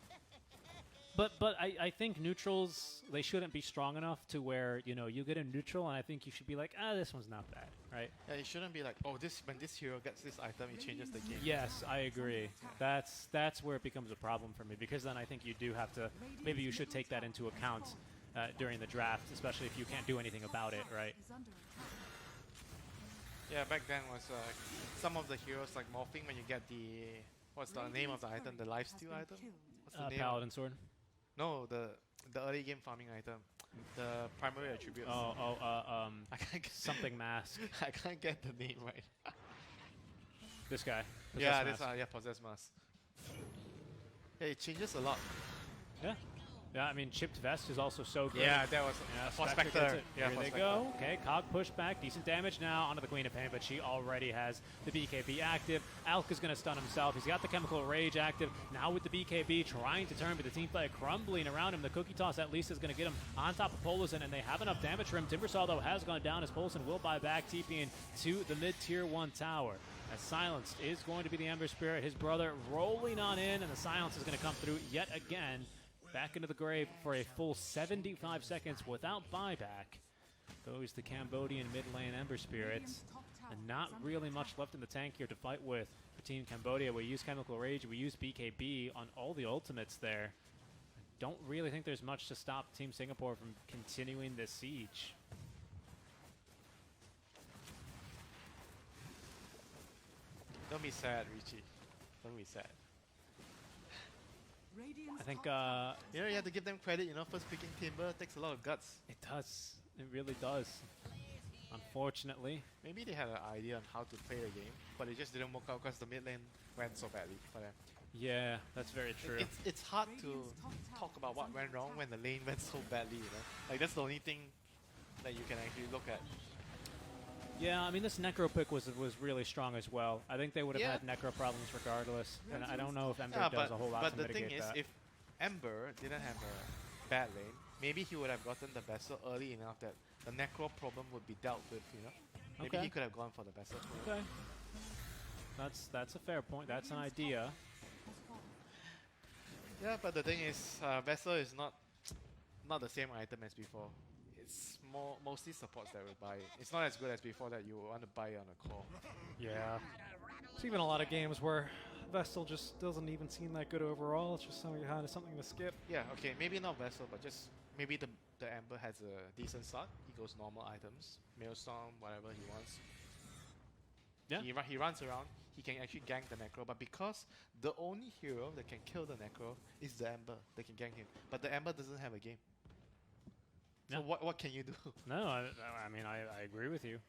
but I think neutrals, they shouldn't be strong enough to where, you know, you get a neutral and I think you should be like, this one's not bad, right? Yeah, it shouldn't be like, oh, when this hero gets this item, it changes the game. Yes, I agree. That's where it becomes a problem for me, because then I think you do have to, maybe you should take that into account during the draft, especially if you can't do anything about it, right? Is under attack. Yeah, back then was some of the heroes like morphing when you get the what's the name of the item? The lifesteal item? What's the name? Paladin Sword. No, the early game farming item. The primary attributes. I can't get something mask. I can't get the name right. This guy. Yeah, Possess this Mask. possess mask. Yeah, it changes a lot. Yeah. Yeah, I mean, Chipped Vest is also so good. Yeah, that was for Spectre Spectre. gets it. Yeah, Here for they Spectre. go. Okay, Cog push back. Decent damage now onto the Queen of Pain, but she already has the BKB active. Alk is going to stun himself. He's got the Chemical Rage active. Now with the BKB trying to turn, but the team fight crumbling around him. The Cookie Toss at least is going to get him on top of Polison, and they have enough damage for him. Timbersaw, though, has gone down as Polison will buy back, TPing to the mid-tier 1 tower. As Silenced is going to be the Ember Spirit. His brother rolling on in, and the Silence is going to come through yet again. Back into the grave for a full 75 seconds without buyback. Goes the Cambodian mid lane Ember Spirits. And not really much left in the tank here to fight with for Team Cambodia. We use Chemical Rage, we use BKB on all the ultimates there. Don't really think there's much to stop Team Singapore from continuing this siege. Don't be sad, Richie. Don't be sad. Radiant's I think top tower is You know, you have to give them credit. You know, first picking Timber takes a lot of guts. it does. It really does. Unfortunately. Maybe they had an idea on how to play the game, but it just didn't work out because the mid lane went so badly for them. Yeah, that's very true. It's hard to Radiant's top tower talk about is what under went wrong attack. when the lane went so badly, you know? Like, that's the only thing that you can actually look at. Yeah, I mean, this Necro pick was really strong as well. I think they would have Yeah. had Necro problems regardless, and I don't know if Ember Yeah, does a whole lot but to the thing mitigate is, that. if Ember didn't have a bad lane, maybe he would have gotten the Vessel early enough that the Necro problem would be dealt with, you know? Maybe Okay. he could have gone for the Vessel. Okay. That's a fair point. That's an idea. Has fallen. Yeah, but the thing is, Vessel is not the same item as before. It's mostly supports that will buy it. It's not as good as before that you want to buy it on a call. Yeah. There's even a lot of games where Vestal just doesn't even seem that good overall. It's just something to skip. Yeah, okay, maybe not Vessel, but just maybe the Ember has a decent start. He goes normal items, Maelstrom, whatever he wants. Yeah. He runs around. He can actually gank the Necro, but because the only hero that can kill the Necro is the Ember, they can gank him. But the Ember doesn't have a game. Yeah. So what can you do? No, I mean, I agree with you.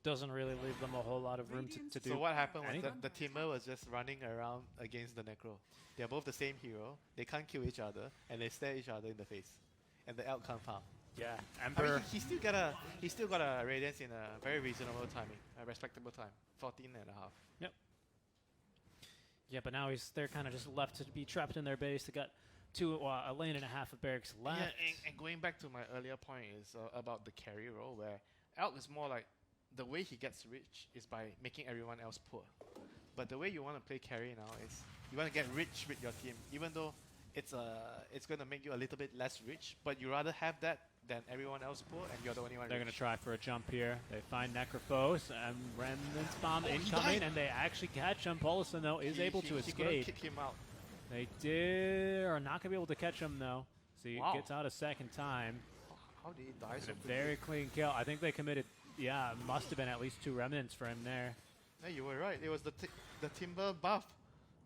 Doesn't really leave them a whole lot of room to do. So what happened was anything. the Timber was just running around against the Necro. They're both the same hero. They can't kill each other, and they stare each other in the face. And the Elk can't farm. Yeah, I mean, Ember. he still got a Radiance in a very reasonable timing, a respectable time, 14 and a half. Yep. Yeah, but now they're kind of just left to be trapped in their base. They got a lane and a half of barracks left. Yeah, and going back to my earlier point is about the carry role, where Elk is more like the way he gets rich is by making everyone else poor. But the way you want to play carry now is you want to get rich with your team, even though it's going to make you a little bit less rich, but you rather have that than everyone else poor, and you're the only one They're rich. going to try for a jump here. They find Necrophos and Remnant's Bomb incoming, and they actually catch him. Paulison, though, is able to He couldn't escape. kick him out. They are not going to be able to catch him, though. So he gets out a second time. How did he die And so a quickly? very clean kill. I think they committed, yeah, it must have been at least 2 remnants for him there. No, you were right. It was the Timber buff,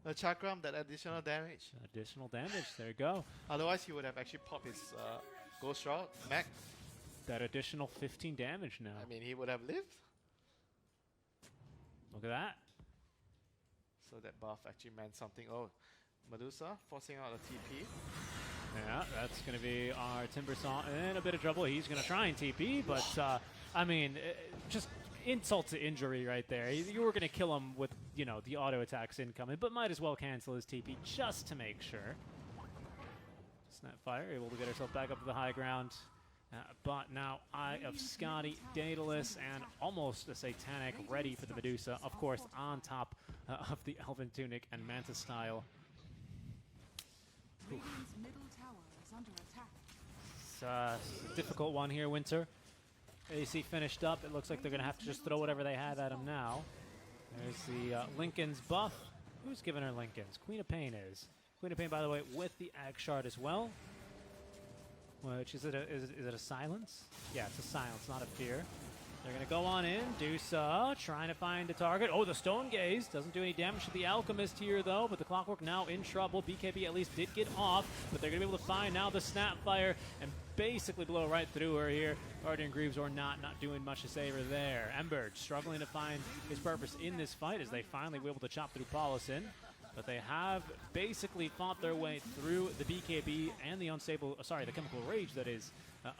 the Chakram, that additional damage. Additional damage. There you go. Otherwise, he would have actually popped his Ghost Shroud, Mac. That additional 15 damage now. I mean, he would have lived. Look at that. So that buff actually meant something. Oh, Medusa forcing out a TP. Yeah, that's going to be our Timbersaw in a bit of trouble. He's going to try and TP, but, I mean, just insult to injury right there. You were going to kill him with, the auto attacks incoming, but might as well cancel his TP just to make sure. Snapfire able to get herself back up to the high ground. But now Eye of Scotty, Daedalus, and almost a Satanic ready for the Medusa. Of course, on top of the Elven Tunic and Mantis style. Radiant's middle tower is under attack. It's a difficult one here, Winter. AC finished up. It looks like they're going to have to just throw whatever they have at him now. There's the Lincoln's buff. Who's giving her Lincoln's? Queen of Pain is. Queen of Pain, by the way, with the Ag Shard as well. Which is it a silence? Yeah, it's a silence, not a fear. They're going to go on in. Dusa trying to find a target. Oh, the Stone Gaze doesn't do any damage to the Alchemist here, though. But the Clockwork now in trouble. BKB at least did get off. But they're going to be able to find now the Snapfire and basically blow right through her here. Guardian Greaves or not doing much to save her there. Ember struggling to find his purpose in this fight as they finally were able to chop through Paulison. But they have basically fought their way through the BKB and the the Chemical Rage, that is,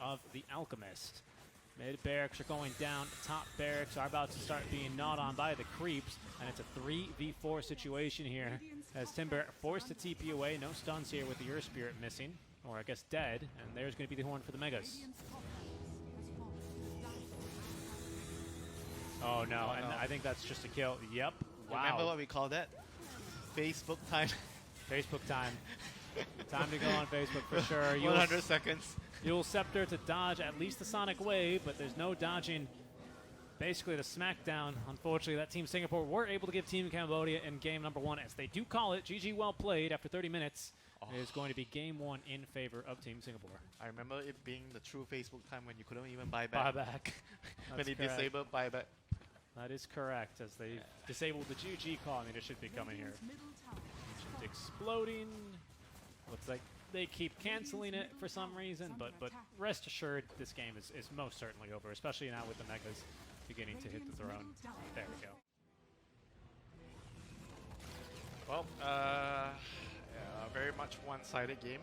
of the Alchemist. Mid barracks are going down. Top barracks are about to start being gnawed on by the creeps. And it's a 3v4 situation here as Timber forced to TP away. No stuns here with the Earth Spirit missing, or I guess dead. And there's going to be the horn for the Megas. Radiant's top has fallen. Oh no, and no. I think that's just a kill. Yep. Wow. Remember what we call that? Facebook time. Facebook time. Time to go on Facebook for sure. 100 seconds. You'll Scepter to dodge at least the Sonic Wave, but there's no dodging basically the Smackdown. Unfortunately, that Team Singapore were able to give Team Cambodia in game number 1, as they do call it. GG well played after 30 minutes. It is going to be game 1 in favor of Team Singapore. I remember it being the true Facebook time when you couldn't even buy back. Buyback. When That's they correct. disabled buyback. That is correct, as they disabled the GG call. I mean, it should be coming here. Radiant's middle tower has It's fallen. exploding. Looks like they keep canceling it for some reason, but rest assured, this game is most certainly over, especially now with the Megas beginning to hit the throne. There we go. Well, very much one-sided game.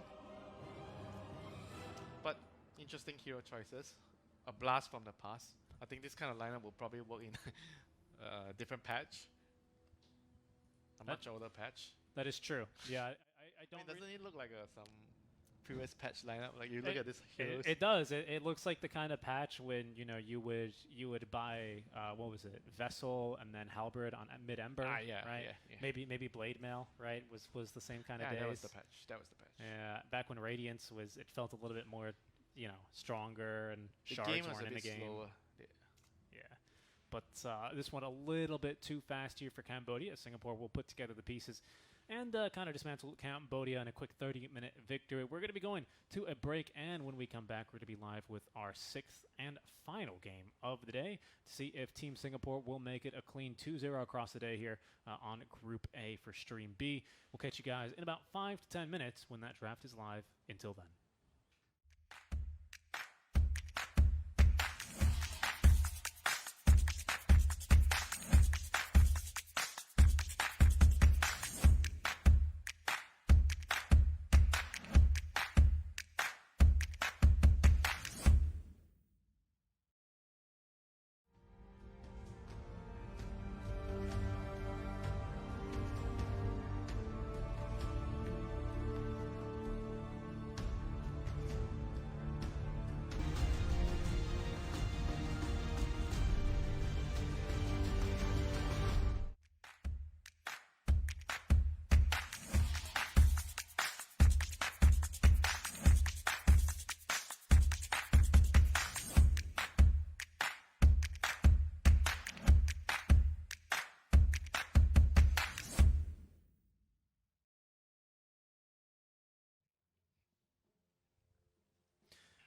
But interesting hero choices. A blast from the past. I think this kind of lineup will probably work in a different patch. A much older patch. That is true. Yeah, I I don't. mean, doesn't it look like some previous patch lineup. Like you look at this heroes. It does. It looks like the kind of patch when you would buy what was it, Vessel and then Halberd on mid Ember, Ah, yeah, right? yeah. Maybe Blade Mail, right? Was the same kind of days. That was the patch. That was the patch. Yeah, back when Radiance it felt a little bit more, stronger and The shards game was weren't a in the bit game. slower. Yeah, but this one a little bit too fast here for Cambodia. Singapore will put together the pieces and kind of dismantle Cambodia in a quick 30-minute victory. We're going to be going to a break, and when we come back, we're going to be live with our 6th and final game of the day to see if Team Singapore will make it a clean 2-0 across the day here on Group A for Stream B. We'll catch you guys in about 5 to 10 minutes when that draft is live. Until then.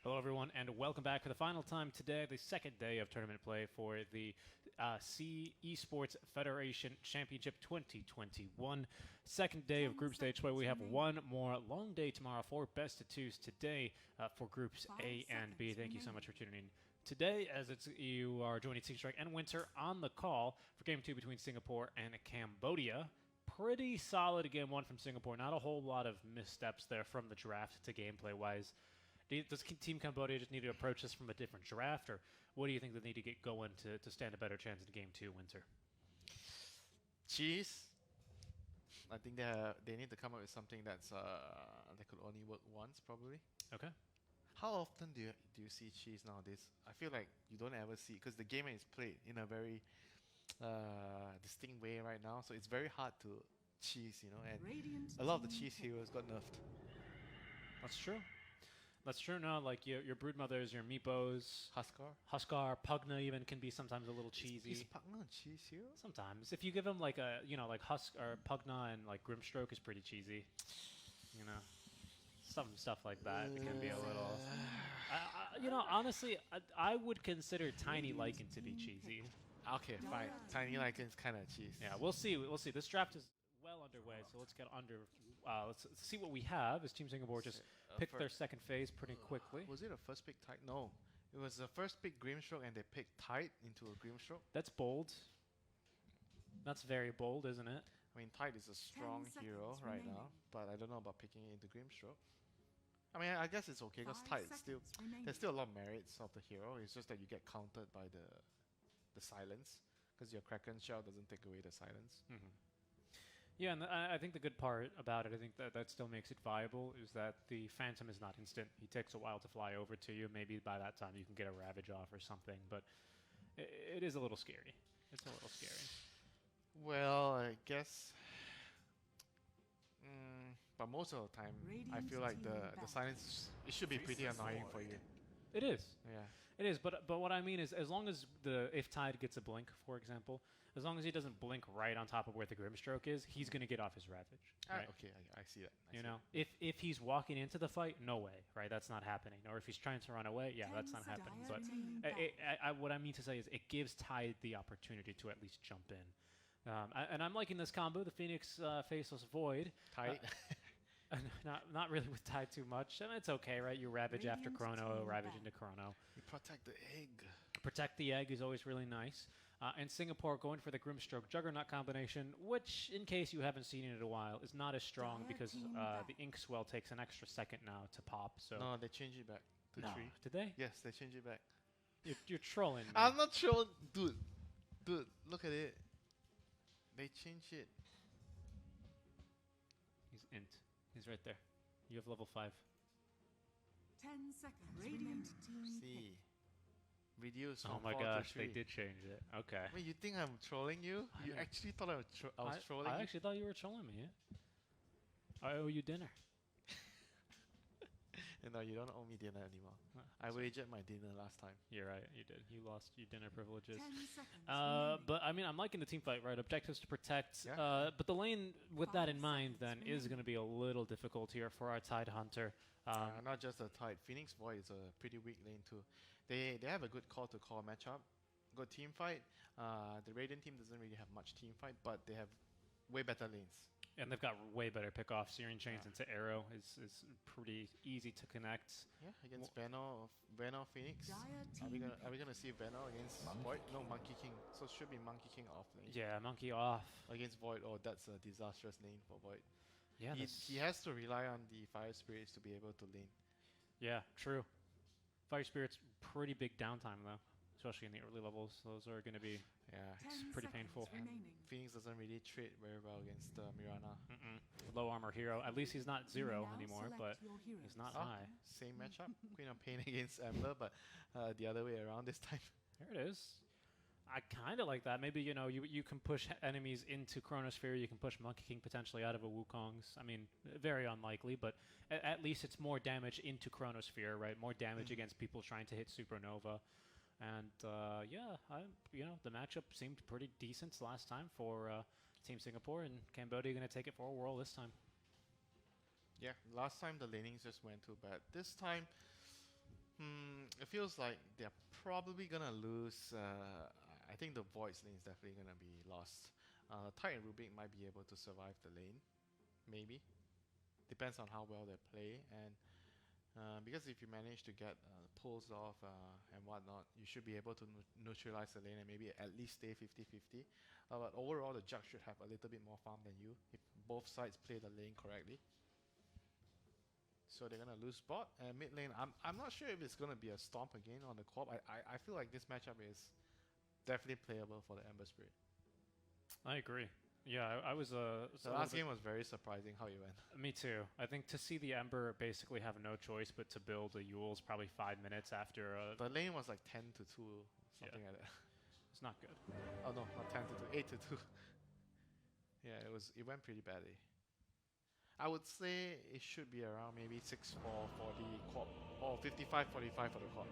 Hello, everyone, and welcome back for the final time today, the second day of tournament play for the SEAEF Federation Championship 2021. Second day of group stage play. We have one more long day tomorrow for best of twos today for groups A and B. Thank you so much for tuning in today, as you are joining Team Strike and Winter on the call for Game 2 between Singapore and Cambodia. Pretty solid Game 1 from Singapore. Not a whole lot of missteps there from the draft to gameplay-wise. Does Team Cambodia just need to approach this from a different draft, or what do you think they need to get going to stand a better chance in Game 2, Winter? Cheese. I think they need to come up with something that's that could only work once, probably. Okay. How often do you see cheese nowadays? I feel like you don't ever see, because the game is played in a very distinct way right now, so it's very hard to cheese, and a lot of the cheese heroes got nerfed. That's true. That's true. No, like your Broodmothers, your Meepos, Huskar, Pugna even can be sometimes a little cheesy. Is Pugna a cheese hero? Sometimes, if you give them like like Pugna and like Grimstroke is pretty cheesy. Some stuff like that can be a little. Honestly, I would consider Tiny Lycan to be cheesy. Okay, fine. Tiny Lycan's kind of cheese. Yeah, we'll see. We'll see. This draft is well underway, so let's get under. Let's see what we have. As Team Singapore just picked their second phase pretty quickly. Was it a first pick Tide? No, it was the first pick Grimstroke, and they picked Tide into a Grimstroke. That's bold. That's very bold, isn't it? I mean, Tide is a strong hero right now, but I don't know about picking it into Grimstroke. I mean, I guess it's okay because Tide there's still a lot of merits of the hero. It's just that you get countered by the silence, because your Kraken Shell doesn't take away the silence. Mm-hmm. Yeah, and I think the good part about it, I think that still makes it viable, is that the Phantom is not instant. He takes a while to fly over to you. Maybe by that time you can get a Ravage off or something, but it is a little scary. It's a little scary. Well, I guess... but most of the time, I feel like the silence, it should be pretty annoying for you. It is. Yeah. It is, but what I mean is, as long as if Tide gets a blink, for example, as long as he doesn't blink right on top of where the Grimstroke is, he's gonna get off his Ravage. Right? Okay, I see that. If he's walking into the fight, no way, right? That's not happening. Or if he's trying to run away, yeah, that's not happening. But what I mean to say is, it gives Tide the opportunity to at least jump in. And I'm liking this combo, the Phoenix Faceless Void. Tide. Not really with Tide too much, and it's okay, right? You Ravage after Chrono, Ravage into Chrono. You protect the egg. Protect the egg is always really nice. And Singapore going for the Grimstroke Juggernaut combination, which, in case you haven't seen it in a while, is not as strong because the Inkswell takes an extra second now to pop. So no, they changed it back to 3. Did they? Yes, they changed it back. You're trolling me. I'm not trolling. Dude, look at it. They changed it. He's int. He's right there. You have level 5. 10 seconds. Radiant team pick. See. Reduce Oh from my 4 gosh, to they 3. did change it. Okay. Wait, you think I'm trolling you? I You know. actually thought I was trolling I you? actually thought you were trolling me. Yeah? I owe you dinner. No, you don't owe me dinner anymore. Huh, I sorry. wagered my dinner last time. You're right. You did. You lost your dinner privileges. 10 seconds. remaining. But I mean, I'm liking the team fight, right? Objectives to protect. Yeah. But the lane, with that in 5 mind, then seconds is remaining. going to be a little difficult here for our Tide Hunter. Not just the Tide. Phoenix Void is a pretty weak lane too. They have a good call to call matchup. Good team fight. The Radiant team doesn't really have much team fight, but they have way better lanes. And they've got way better pickoffs. Searing Chains Yeah. into Arrow is pretty easy to connect. Yeah, against Veno Phoenix. Dire Are we team gonna see Veno against Void? No, Monkey King. So it should be Monkey King off lane. Yeah, Monkey off. Against Void, oh, that's a disastrous lane for Void. Yeah, He has to rely on the Fire Spirits to be able to lane. yeah, true. Fire Spirit's pretty big downtime though, especially in the early levels. Those are going to be Yeah. 10 pretty seconds painful. remaining. Phoenix doesn't really trade very well against Mirana. low armor hero. At least he's not You may zero now anymore, select but your heroes. he's not Oh, high. Same matchup. Queen of Pain against Ember, but the other way around this time. There it is. I kind of like that. Maybe, you can push enemies into Chronosphere. You can push Monkey King potentially out of a Wukong's. I mean, very unlikely, but at least it's more damage into Chronosphere, right? More damage against people trying to hit Supernova. And, the matchup seemed pretty decent last time for Team Singapore, and Cambodia going to take it for a whirl this time. Yeah, last time the lanings just went too bad. This time, it feels like they're probably gonna lose. I think the Void's lane is definitely gonna be lost. Tide and Rubik might be able to survive the lane, maybe. Depends on how well they play, and because if you manage to get pulls off and whatnot, you should be able to neutralize the lane and maybe at least stay 50-50. But overall, the Jug should have a little bit more farm than you if both sides play the lane correctly. So they're gonna lose bot and mid lane. I'm not sure if it's gonna be a stomp again on the corp. I feel like this matchup is definitely playable for the Ember Spirit. I agree. Yeah, I was The last game was very surprising how it went. Me too. I think to see the Ember basically have no choice but to build a Yule's probably 5 minutes after. The lane was like 10-2, something like that. It's not good. Oh no, not 10-2, 8-2. Yeah, it went pretty badly. I would say it should be around maybe 6-4 for the corp, or 55-45 for the corp.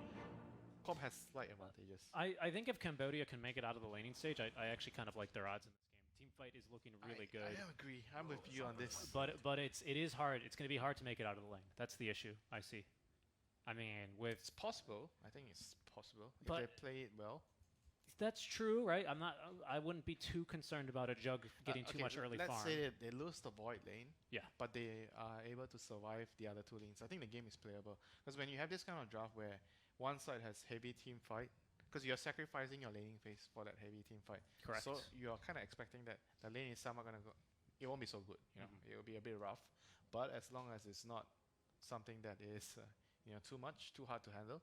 Corp has slight advantages. I think if Cambodia can make it out of the laning stage, I actually kind of like their odds in this game. Team fight is looking really good. I agree. I'm with you on this. But it is hard. It's going to be hard to make it out of the lane. That's the issue I see. I mean, with It's possible. I think it's possible if But- they play it well. that's true, right? I wouldn't be too concerned about a Jug getting too Okay, much early let's farm. say that they lose the Void lane, Yeah. but they are able to survive the other two lanes. I think the game is playable. Because when you have this kind of draft where one side has heavy team fight, because you're sacrificing your laning phase for that heavy team fight. Correct. So you're kind of expecting that the lane is somehow going to go, it won't be so good. It will be a bit rough. But as long as it's not something that is too much, too hard to handle,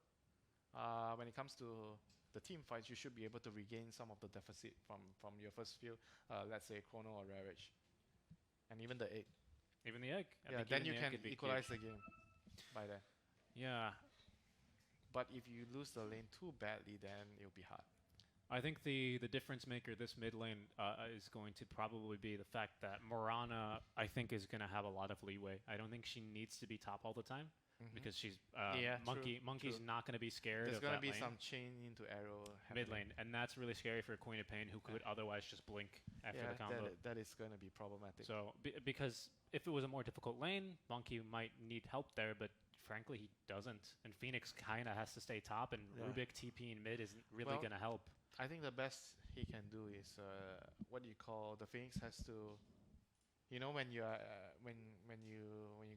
when it comes to the team fights, you should be able to regain some of the deficit from your first few, let's say Chrono or Ravage. And even the egg. Even the egg. I Yeah, think then even you the egg can could be equalize huge. the game by then. Yeah. But if you lose the lane too badly, then it'll be hard. I think the difference maker this mid lane is going to probably be the fact that Morana, I think, is going to have a lot of leeway. I don't think she needs to be top all the time because she's Yeah, Monkey's true. not going to be scared There's of going to that be lane. some chain into arrow Mid happening. lane, and that's really scary for Queen of Pain, who could otherwise just blink after Yeah, the combo. that is going to be problematic. So because if it was a more difficult lane, Monkey might need help there, but frankly he doesn't. And Phoenix kind of has to stay top, and Yeah. Rubik TP in mid isn't really Well, going to help. I think the best he can do is what do you call the Phoenix has to, when you are when you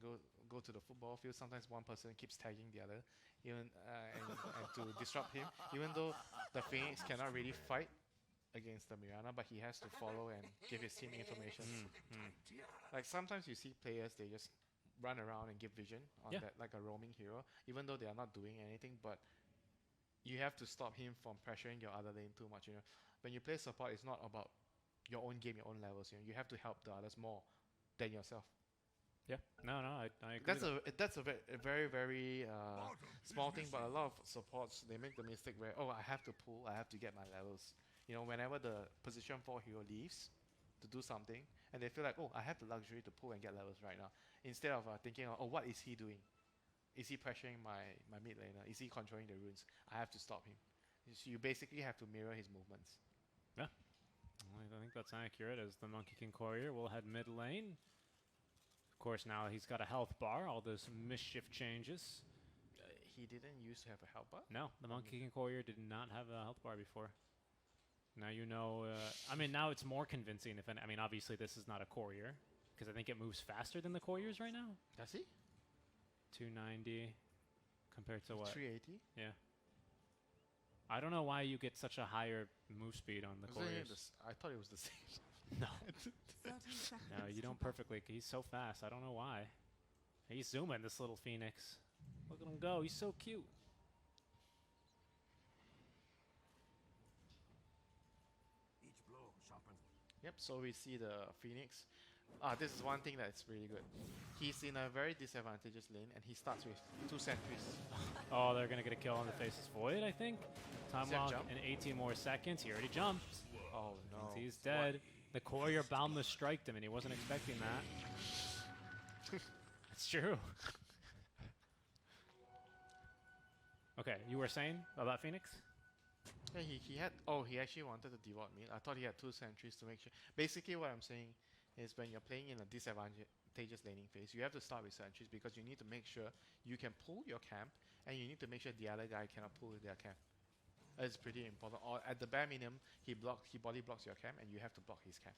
go to the football field, sometimes one person keeps tagging the other, even and to disrupt him. Even though the Phoenix cannot really fight against the Mirana, but he has to follow and give his team information. Like sometimes you see players, they just run around and give vision on Yeah. that like a roaming hero, even though they are not doing anything, but you have to stop him from pressuring your other lane too much. When you play support, it's not about your own game, your own levels. You have to help the others more than yourself. Yeah. No, I agree. That's a very very small thing, but a lot of supports they make the mistake where I have to pull, I have to get my levels. You know, whenever the position 4 hero leaves to do something, and they feel like I have the luxury to pull and get levels right now, instead of thinking what is he doing? Is he pressuring my mid laner? Is he controlling the runes? I have to stop him. So you basically have to mirror his movements. Yeah. Well, I think that's accurate, as the Monkey King Courier will head mid lane. Of course, now he's got a health bar. All those mischief changes. He didn't used to have a health bar? No, the Monkey King Courier did not have a health bar before. Now you know. I mean, now it's more convincing. I mean, obviously this is not a Courier, because I think it moves faster than the Couriers right now. Does he? 290 compared to what? 380? Yeah. I don't know why you get such a higher move speed on the Couriers. I thought it was the same. No. 30 seconds. No, you don't perfectly. He's so fast. I don't know why. He's zooming, this little Phoenix. Look at him go. He's so cute. Each blow sharpens. Yep, so we see the Phoenix. This is one thing that's really good. He's in a very disadvantageous lane, and he starts with 2 sentries. Oh, they're going to get a kill on the Faceless Void, I think. Time Does he have lock jump? in 18 more seconds. He already jumped. Oh no. He's dead. The Courier Boundless striked him, and he wasn't expecting that. It's true. Okay, you were saying about Phoenix? Yeah, he actually wanted to deward me. I thought he had 2 sentries to make sure. Basically what I'm saying is when you're playing in a disadvantageous laning phase, you have to start with sentries because you need to make sure you can pull your camp, and you need to make sure the other guy cannot pull their camp. It's pretty important. Or at the bare minimum, he body blocks your camp, and you have to block his camp.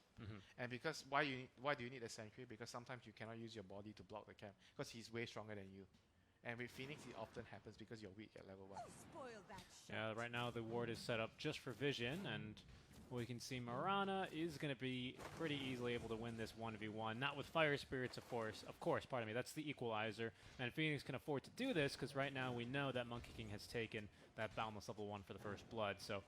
And because why do you need a sentry? Because sometimes you cannot use your body to block the camp because he's way stronger than you. And with Phoenix, it often happens because you're weak at level 1. Spoil that shot. Yeah, right now the ward is set up just for vision, and we can see Mirana is going to be pretty easily able to win this 1v1. Not with Fire Spirits, of course, pardon me, that's the equalizer. And Phoenix can afford to do this because right now we know that Monkey King has taken that Boundless level 1 for the first blood. So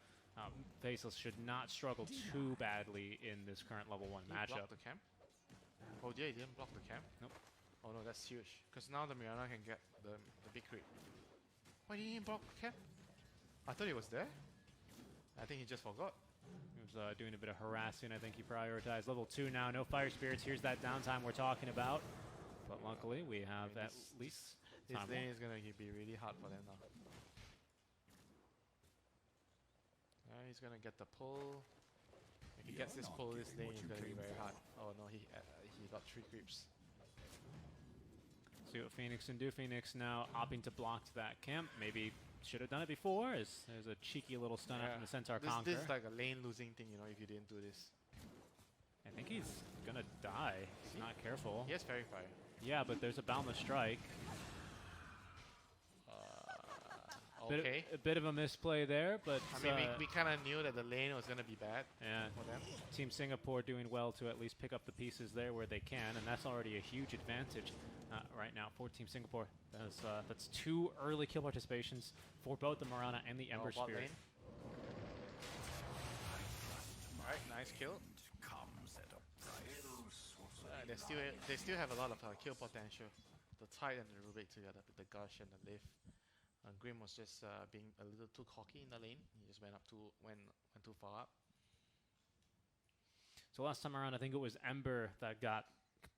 Faceless should not struggle too badly in this current level 1 He matchup. blocked the camp? Oh yeah, he didn't block the camp? Nope. Oh no, that's huge. Because now the Mirana can get the big creep. Why didn't he block the camp? I thought he was there. I think he just forgot. He was doing a bit of harassing. I think he prioritized level 2 now. No Fire Spirits. Here's that downtime we're talking about. But luckily, we have at least This time lane walk. is going to be really hard for them now. He's going to get the pull. If he gets this pull, this lane is going to be very hard. Oh no, he got 3 creeps. See what Phoenix can do. Phoenix now opting to block that camp. Maybe should have done it before. There's a cheeky little stun up from the Centaur Conqueror. This is like a lane losing thing, you know, if you didn't do this. I think he's gonna die. He's not careful. He has Fairy Fire. Yeah, but there's a Boundless Strike. Okay. A bit of a misplay there, but I mean, we kind of knew that the lane was going to be bad yeah, for them. Team Singapore doing well to at least pick up the pieces there where they can, and that's already a huge advantage right now for Team Singapore. That's 2 early kill participations for both the Mirana and the Ember bot Spirit. lane. Alright, nice kill. Comes at a price. They still have a lot of kill potential. The Tide and the Rubik together with the Gush and the Lift. Grim was just being a little too cocky in the lane. He just went too far up. So last time around, I think it was Ember that got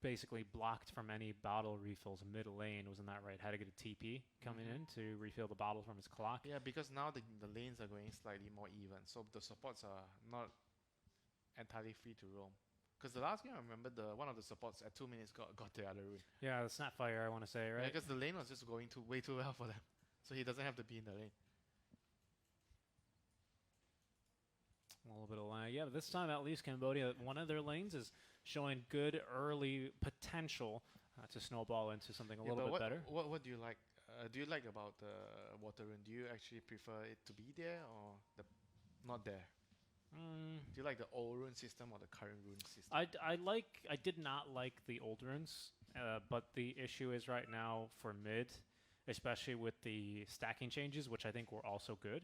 basically blocked from any bottle refills mid lane. Wasn't that right? Had to get a TP coming in to refill the bottle from his clock. Yeah, because now the lanes are going slightly more even, so the supports are not entirely free to roam. Because the last game, I remember one of the supports at 2 minutes got the other rune. Yeah, the Snapfire, I want to say, right? Yeah, because the lane was just going way too well for them. So he doesn't have to be in the lane. A little bit of lag. Yeah, but this time at least Cambodia, one of their lanes is showing good early potential to snowball into something a little bit better. What do you like? Do you like about the water rune? Do you actually prefer it to be there or not there? Do you like the old rune system or the current rune system? I did not like the old runes, but the issue is right now for mid, especially with the stacking changes, which I think were also good.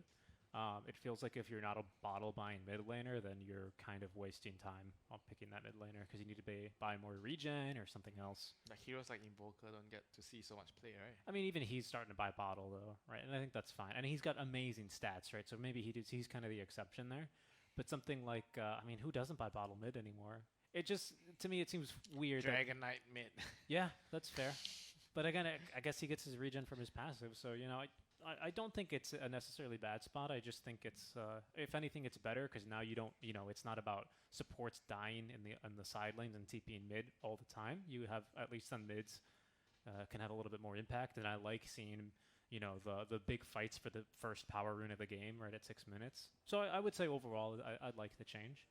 It feels like if you're not a bottle buying mid laner, then you're kind of wasting time on picking that mid laner because you need to buy more regen or something else. Like heroes like Invoker don't get to see so much play, right? I mean, even he's starting to buy bottle though, right? And I think that's fine. And he's got amazing stats, right? So maybe he's kind of the exception there. But something like, I mean, who doesn't buy bottle mid anymore? It just, to me, it seems weird. Dragon Knight mid. Yeah, that's fair. But again, I guess he gets his regen from his passive. So, you know, I don't think it's a necessarily bad spot. I just think it's, if anything, it's better because now you don't, you know, it's not about supports dying in the side lanes and TPing mid all the time. You have, at least on mids, can have a little bit more impact. And I like seeing, you know, the big fights for the first power rune of the game right at 6 minutes. So I would say overall, I'd like the change.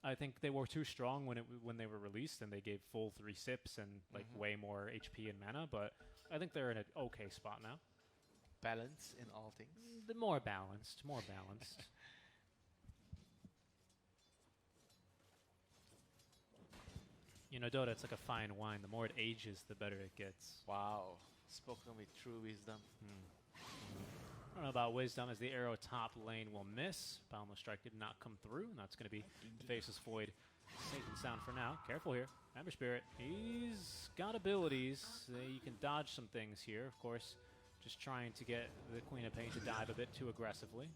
I think they were too strong when they were released and they gave full 3 sips and like way more HP and mana. But I think they're in an okay spot now. Balance in all things. The more balanced, more balanced. You know, Dota, it's like a fine wine. The more it ages, the better it gets. Wow. Spoken with true wisdom. I don't know about wisdom as the arrow top lane will miss. Boundless Strike did not come through, and that's going to be Faceless Void safe and sound for now. Careful here. Ember Spirit, he's got abilities. You can dodge some things here, of course. Just trying to get the Queen of Pain to dive a bit too aggressively.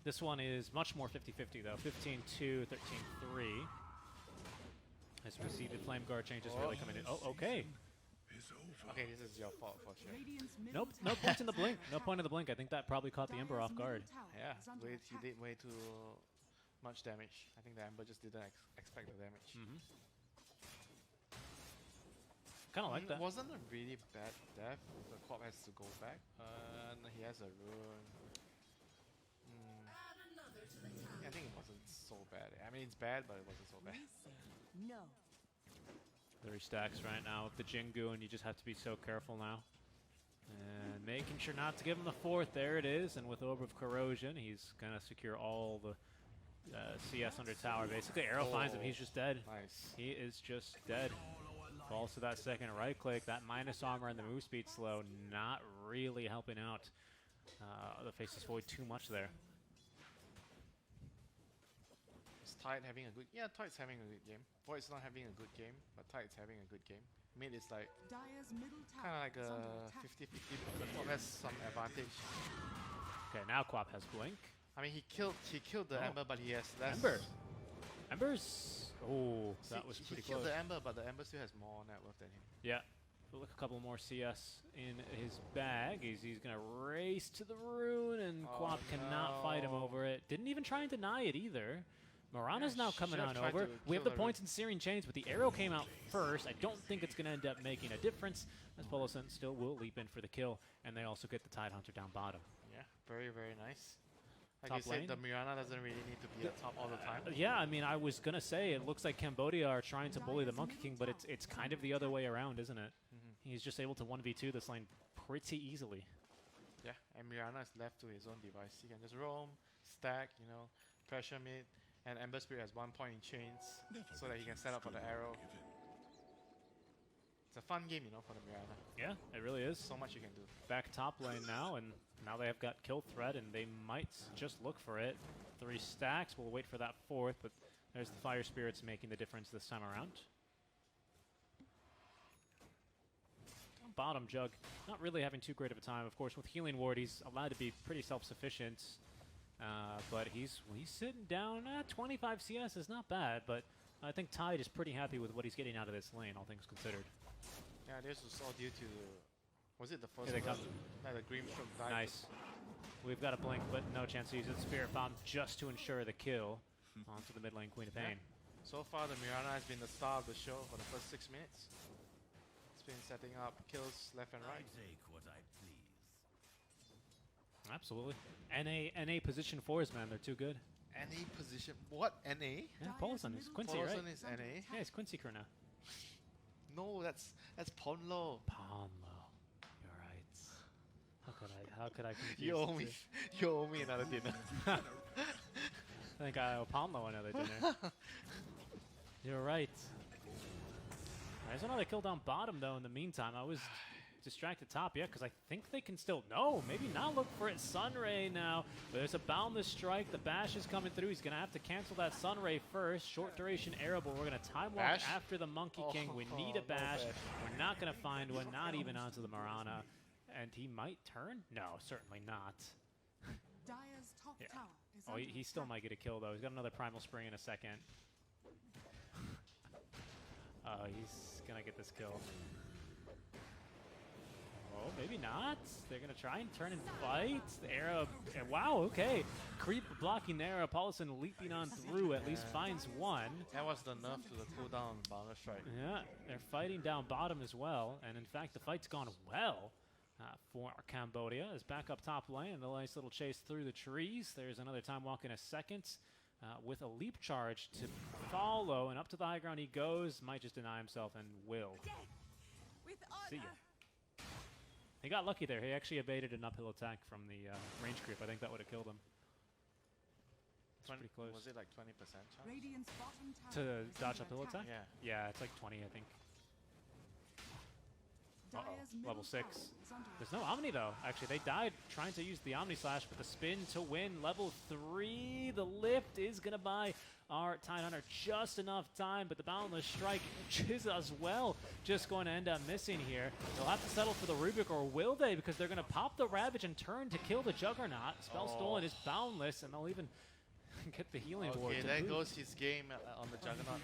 This one is much more 50-50 though. 15-2, 13-3. As we see the Flame Guard changes really coming in. Oh, okay. Okay, this is your fault for sure. Nope, no point in the blink. No point in the blink. I think that probably caught the Ember off guard. Yeah, he did way too much damage. I think the Ember just didn't expect the damage. Kind of like that. Wasn't a really bad death. The Quap has to go back. He has a rune. I think it wasn't so bad. I mean, it's bad, but it wasn't so bad. No. 3 stacks right now with the Jingu, and you just have to be so careful now. And making sure not to give him the 4th. There it is. And with Orb of Corrosion, he's going to secure all the CS under tower. Basically, arrow finds him. He's just dead. Nice. He is just dead. Falls to that second right click. That minus armor and the move speed slow not really helping out the Faceless Void too much there. Is Tide having a good... Yeah, Tide's having a good game. Void's not having a good game, but Tide's having a good game. Mid is like... kind of like a 50-50. The Quap has some advantage. Okay, now Quap has Blink. I mean, he killed the Ember, but he has less... Ember's... Oh, that was pretty close. He killed close. the Ember, but the Ember still has more net worth than him. Yeah. Look, a couple more CS in his bag. He's going to race to the rune, and Quap cannot fight him over it. Didn't even try and deny it either. Morana's now coming on over. We have the points in Searing Chains, but the arrow came out first. I don't think it's going to end up making a difference, as Polison still will leap in for the kill, and they also get the Tidehunter down bottom. Yeah, very, very nice. Like Top you said, lane. the Mirana doesn't really need to be at top all the time. Yeah, I mean, I was going to say, it looks like Cambodia are trying to bully the Monkey King, but it's kind of the other way around, isn't it? He's just able to 1v2 this lane pretty easily. Yeah, and Mirana is left to his own device. He can just roam, stack, you know, pressure mid, and Ember Spirit has 1 point in chains so that he can set up for the arrow. It's a fun game, you know, for the Mirana. Yeah, it really is. So much you can do. Back top lane now, and now they have got kill threat, and they might just look for it. 3 stacks. We'll wait for that 4th, but there's the Fire Spirits making the difference this time around. Bottom Jug, not really having too great of a time. Of course, with Healing Ward, he's allowed to be pretty self-sufficient, but he's sitting down. 25 CS is not bad, but I think Tide is pretty happy with what he's getting out of this lane, all things considered. Yeah, this was all due to... Was it the first Here they come. The Green Stroke died. Nice. We've got a blink, but no chance to use the Spirit Bomb just to ensure the kill onto the mid lane Queen of Pain. Yeah. So far, the Mirana has been the star of the show for the first 6 minutes. It's been setting up kills left and right. I take what I please. Absolutely. NA position 4s, man. They're too good. NA position. What? NA? Yeah, Paulson is Quincy, right? Paulson is NA? Yeah, it's Quincy Kerr now. No, that's Ponlo. Ponlo. You're right. How could I confuse You owe me another dinner. I think I owe Ponlo another dinner. You're right. There's another kill down bottom, though, in the meantime. I was distract the top yet, because I think they can still... No, maybe not look for it. Sunray now. But there's a boundless strike. The bash is coming through. He's going to have to cancel that Sunray first. Short duration arrow, but we're going to time walk Bash? after the Monkey King. We need a no bash. bash. We're not going to find one, not even onto the Marana. And he might turn? No, certainly not. Dire's top Yeah. tower is Oh, under he still attack. might get a kill, though. He's got another Primal Spring in a second. He's going to get this kill. Oh, maybe not. They're going to try and turn and fight. The arrow. Wow, okay. Creep blocking the arrow. Paulson leaping on through. At least finds one. That was the nerf to the cooldown on Boundless Strike. Yeah, they're fighting down bottom as well. And in fact, the fight's gone well for Cambodia. Is back up top lane. A nice little chase through the trees. There's another time walk in a second. With a leap charge to follow, and up to the high ground he goes. Might just deny himself and will. With See ya. honor. He got lucky there. He actually evaded an uphill attack from the range creep. I think that would have killed him. It's pretty close. Was it like 20% chance? Radiant's bottom tower To is dodge under uphill attack? Yeah. Yeah, it's like 20, I think. Dire's Level middle 6. tower is under There's no Omni, though. Actually, they died trying to use the Omni Slash, but the spin to win. Level 3. The lift is going to buy our Tidehunter just enough time, but the Boundless Strike is as well just going to end up missing here. They'll have to settle for the Rubik, or will they? Because they're going to pop the Ravage and turn to kill the Juggernaut. Spell Stolen is Boundless, and they'll even get the healing ward. Okay, to there boot. goes his game on the Juggernaut.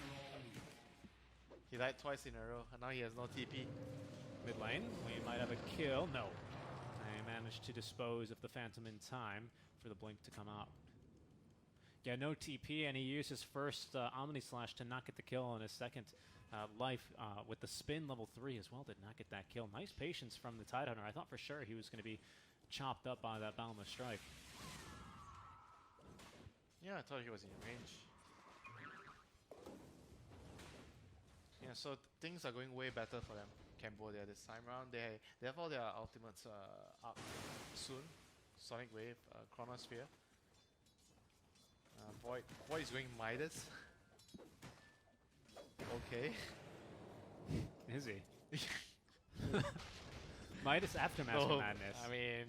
He died twice in a row, and now he has no TP. Mid lane, we might have a kill. No. They managed to dispose of the Phantom in time for the blink to come out. Yeah, no TP, and he used his first Omni Slash to not get the kill on his second life with the spin level 3 as well. Did not get that kill. Nice patience from the Tidehunter. I thought for sure he was going to be chopped up by that Boundless Strike. Yeah, I thought he was in range. Yeah, so things are going way better for them. Cambodia this time around. They have all their ultimates up soon. Sonic Wave, Chronosphere. Void is going Midas. Okay. Is he? Midas Aftermath of Madness. I mean,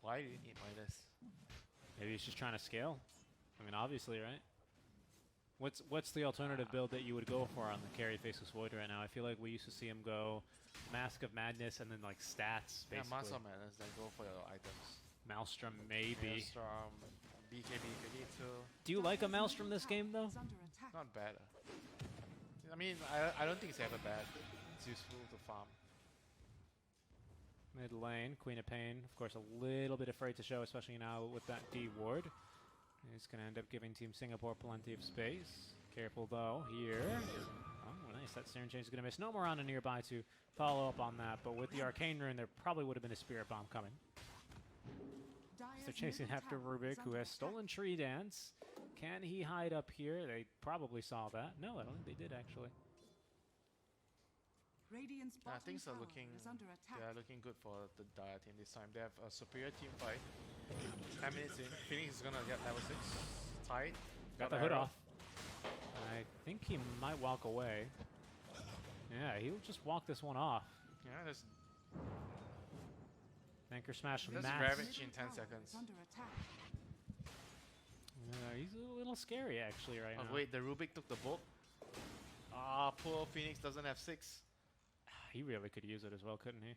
why do you need Midas? Maybe he's just trying to scale. I mean, obviously, right? What's the alternative build that you would go for on the carry Faceless Void right now? I feel like we used to see him go Mask of Madness and then like stats, basically. Yeah, Master of Madness, then go for your items. Maelstrom, maybe. Maelstrom, BKB if you need to. Do you like a Maelstrom this game, though? is under attack. Not bad. I mean, I don't think it's ever bad. It's useful to farm. Mid lane, Queen of Pain, of course, a little bit afraid to show, especially now with that D ward. He's going to end up giving Team Singapore plenty of space. Careful, though, here. Oh, nice. That Serum Change is going to miss. No Mirana nearby to follow up on that, but with the Arcane Rune, there probably would have been a Spirit Bomb coming. Dire's They're chasing middle after tower Rubik, is who under has attack. stolen Tree Dance. Can he hide up here? They probably saw that. No, I don't think they did, actually. Radiant's bottom Things are tower looking, is under attack. they are looking good for the Dire team this time. They have a superior team fight. 10 minutes in, Phoenix is gonna get level 6. Tied. Got the hood off. I think he might walk away. Yeah, he'll just walk this one off. Yeah, there's Anchor Smash There's Max. Ravage in 10 Tower seconds. is under attack. He's a little scary, actually, right Oh now. wait, the Rubik took the bolt. Ah, poor Phoenix doesn't have 6. He really could use it as well, couldn't he?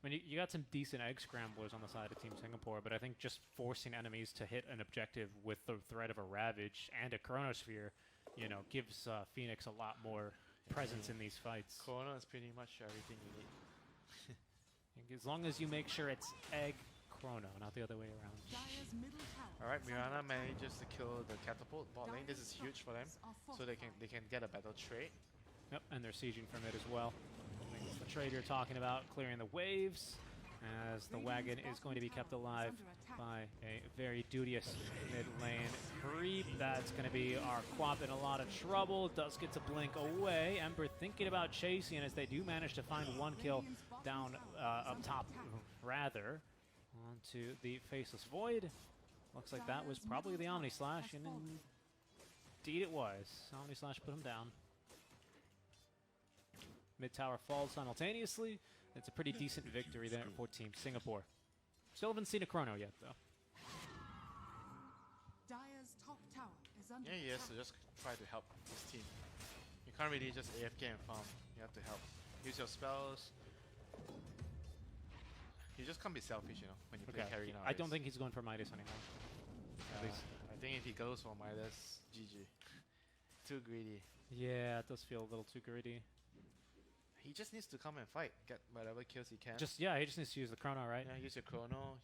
I mean, you got some decent egg scramblers on the side of Team Singapore, but I think just forcing enemies to hit an objective with the threat of a Ravage and a Chronosphere, you know, gives Phoenix a lot more presence in these fights. Corona is pretty much everything you need. As long as you make sure it's egg Chrono, not the other way around. Dire's middle tower Alright, is under Mirana attack. manages to kill the catapult bot lane. This is huge for them, Dire's so they fortified. can get a better trade. Yep, and they're sieging from it as well. I think it's the trade you're talking about, clearing the waves, as the wagon is going to be kept alive by a very duteous mid lane creep. That's going to be our Quap in a lot of trouble. Does get to blink away. Ember thinking about chasing as they do manage to find one kill down up top, rather, onto the Faceless Void. Looks like that was probably the Omni Slash, and indeed it was. Omni Slash put him down. Mid tower falls simultaneously. It's a pretty decent victory there for Team Singapore. Still haven't seen a chrono yet, though. Dire's top tower is under Yeah, he has to attack. just try to help his team. You can't really just AFK and farm. You have to help. Use your spells. You just can't be selfish, you know, when you play carry nowadays. I don't think he's going for Midas anymore. At least. I think if he goes for Midas, GG. Too greedy. Yeah, it does feel a little too greedy. He just needs to come and fight, get whatever kills he can. Yeah, he just needs to use the chrono, right? Yeah, use your chrono.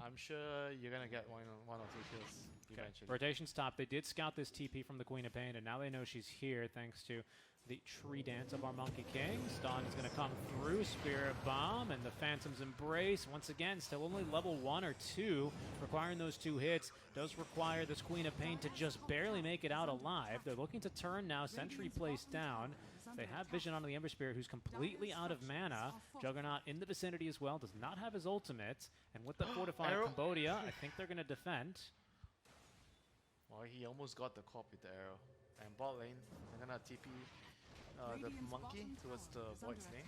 I'm sure you're gonna get one or two kills eventually. Rotation stop. They did scout this TP from the Queen of Pain, and now they know she's here thanks to the tree dance of our Monkey King. Stun is going to come through. Spirit Bomb and the Phantom's Embrace. Once again, still only level 1 or 2, requiring those 2 hits. Does require this Queen of Pain to just barely make it out alive. They're looking to turn now. Sentry placed down. They have vision onto the Ember Spirit, who's completely out of mana. Juggernaut in the vicinity as well. Does not have his ultimate. And with the fortified Cambodia, I think they're going to defend. Well, he almost got the corp with the arrow. And bot lane, they're gonna TP the monkey towards the Void's lane.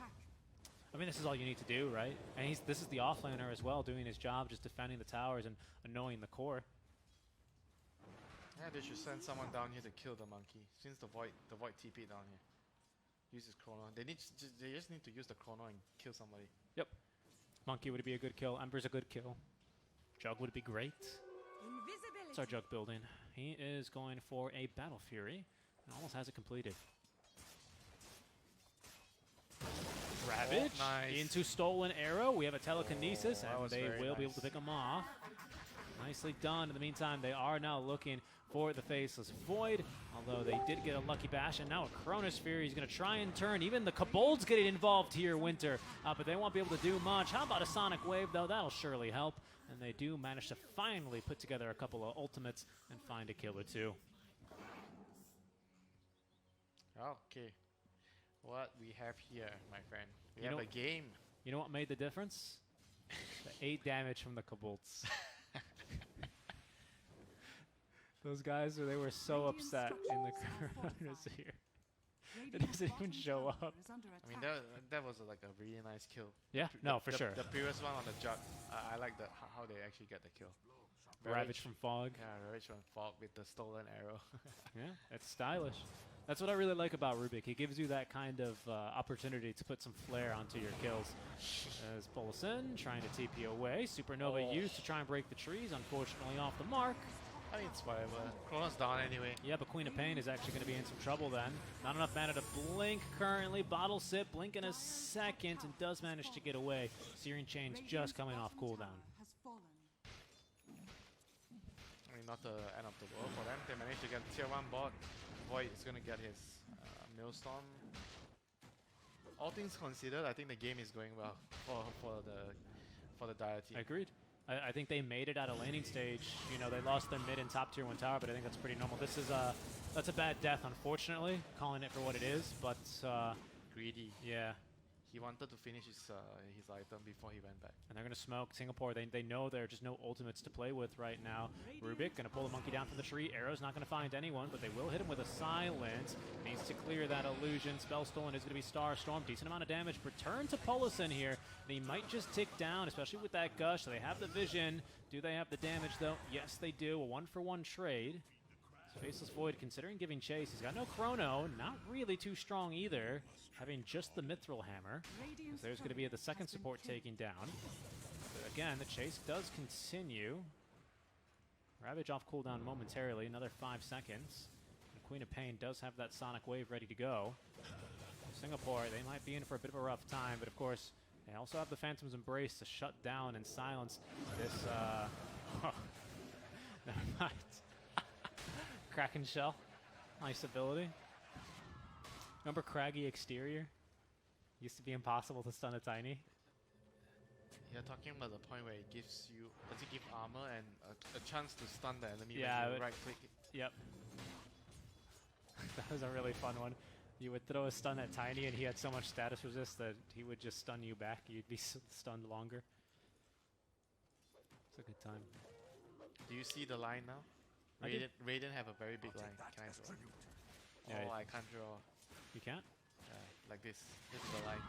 I mean, this is all you need to do, right? And this is the offlaner as well, doing his job, just defending the towers and annoying the core. Yeah, they should send someone down here to kill the monkey. Since the void TP down here. Use his chrono. They just need to use the chrono and kill somebody. Yep. Monkey would be a good kill. Ember's a good kill. Jug would be great. It's our Jug building. He is going for a Battle Fury and almost has it completed. Ravage into Stolen Arrow. We have a Telekinesis, and they will be able to pick him off. Nicely done. In the meantime, they are now looking for the Faceless Void, although they did get a Lucky Bash, and now a Chronosphere. He's going to try and turn. Even the Kobolds getting involved here, Winter, but they won't be able to do much. How about a Sonic Wave, though? That'll surely help, and they do manage to finally put together a couple of ultimates and find a kill or two. Okay. What we have here, my friend? We have a game. You know what made the difference? The 8 damage from the Kobolds. Those guys, they were so upset in the Chronosphere. It doesn't even show up. I mean, that was like a really nice kill. Yeah, no, for sure. The previous one on the Jug, I like how they actually get the kill. Ravage from Fog. Yeah, Ravage from Fog with the Stolen Arrow. Yeah, it's stylish. That's what I really like about Rubik. He gives you that kind of opportunity to put some flair onto your kills. As Bolison trying to TP away. Supernova used to try and break the trees, unfortunately off the mark. I mean, it's whatever. Chrono's down anyway. Yeah, but Queen of Pain is actually going to be in some trouble then. Not enough mana to blink currently. Bottle Sip, blink in a second, and does manage to get away. Searing Chain's just coming off cooldown. I mean, not the end of the world for them. They managed to get tier 1 bot. Void is going to get his Maelstrom. All things considered, I think the game is going well for the Dire team. Agreed. I think they made it at a laning stage. You know, they lost their mid and top tier 1 tower, but I think that's pretty normal. This is that's a bad death, unfortunately. Calling it for what it is, but greedy. Yeah. He wanted to finish his item before he went back. And they're going to smoke Singapore. They know there are just no ultimates to play with right now. Rubik going to pull the monkey down from the tree. Arrow's not going to find anyone, but they will hit him with a silence. Needs to clear that illusion. Spell stolen is going to be Star Storm. Decent amount of damage. Return to Polison here. And he might just tick down, especially with that gush. So they have the vision. Do they have the damage, though? Yes, they do. A 1-for-1 trade. Faceless Void considering giving chase. He's got no chrono, not really too strong either, having just the Mithril Hammer. There's going to be the second support taking down. But again, the chase does continue. Ravage off cooldown momentarily, another 5 seconds. And Queen of Pain does have that Sonic Wave ready to go. Singapore, they might be in for a bit of a rough time, but of course, they also have the Phantom's Embrace to shut down and silence this, never mind. Kraken Shell. Nice ability. Remember Craggy Exterior? Used to be impossible to stun a Tiny. You're talking about the point where it gives you, does it give armor and a chance to stun the enemy yeah, when you right click it? Yep. That was a really fun one. You would throw a stun at Tiny and he had so much status resist that he would just stun you back. You'd be stunned longer. It's a good time. Do you see the line now? Raiden have a very big line. Can I draw? Yeah, oh, I can't draw. You can't? Like this. This is the line.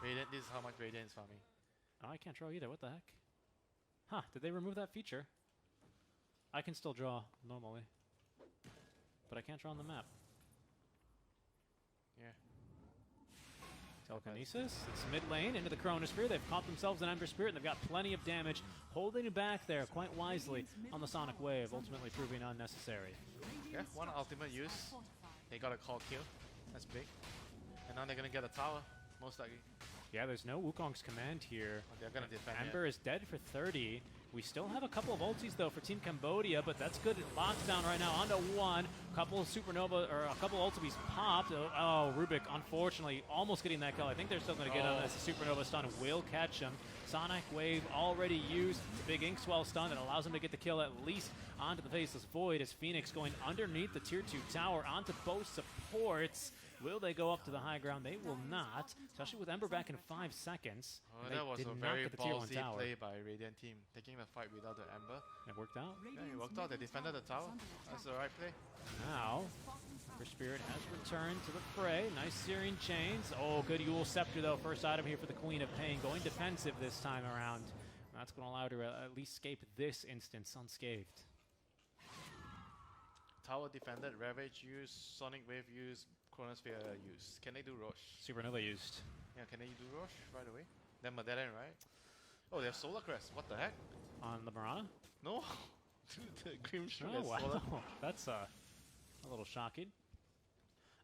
Radiant, this is how much Radiant is farming. Oh, I can't draw either. What the heck? Huh, did they remove that feature? I can still draw normally. But I can't draw on the map. Yeah. Telekinesis, it's mid lane into the Chronosphere. They've caught themselves an Ember Spirit and they've got plenty of damage, holding it back there quite wisely on the Sonic Wave, ultimately proving unnecessary. Yeah, one ultimate use. They got a call kill. That's big. And now they're gonna get a tower, most likely. Yeah, there's no Wukong's command here. Oh, they're gonna defend it. Ember is dead for 30. We still have a couple of ultis though for Team Cambodia, but that's good. Lockdown right now onto one. Couple of supernova or a couple ultimates popped. Oh, Rubik unfortunately almost getting that kill. I think they're still going to get on this. The supernova stun will catch him. Sonic Wave already used. The big ink swell stun that allows him to get the kill at least onto the Faceless Void as Phoenix going underneath the tier 2 tower onto both supports. Will they go up to the high ground? They will not, especially with Ember back in 5 seconds. Oh, that was a very ballsy play by Radiant team, taking the fight without the Ember. It worked out. Yeah, it worked out. They defended the tower. That's the right play. Now, Ember Spirit has returned to the fray. Nice Syrian Chains. Oh, good Yule Scepter though. First item here for the Queen of Pain. Going defensive this time around. That's going to allow her to at least escape this instance unscathed. Tower defended, Ravage used, Sonic Wave used, Chronosphere used. Can they do Roche? Supernova used. Yeah, can they do Roche right away? Then Madeline, right? Oh, they have Solar Crest. What the heck? On the Mirana? No. The Grimstone Oh, has wow. Solar. That's a little shocking.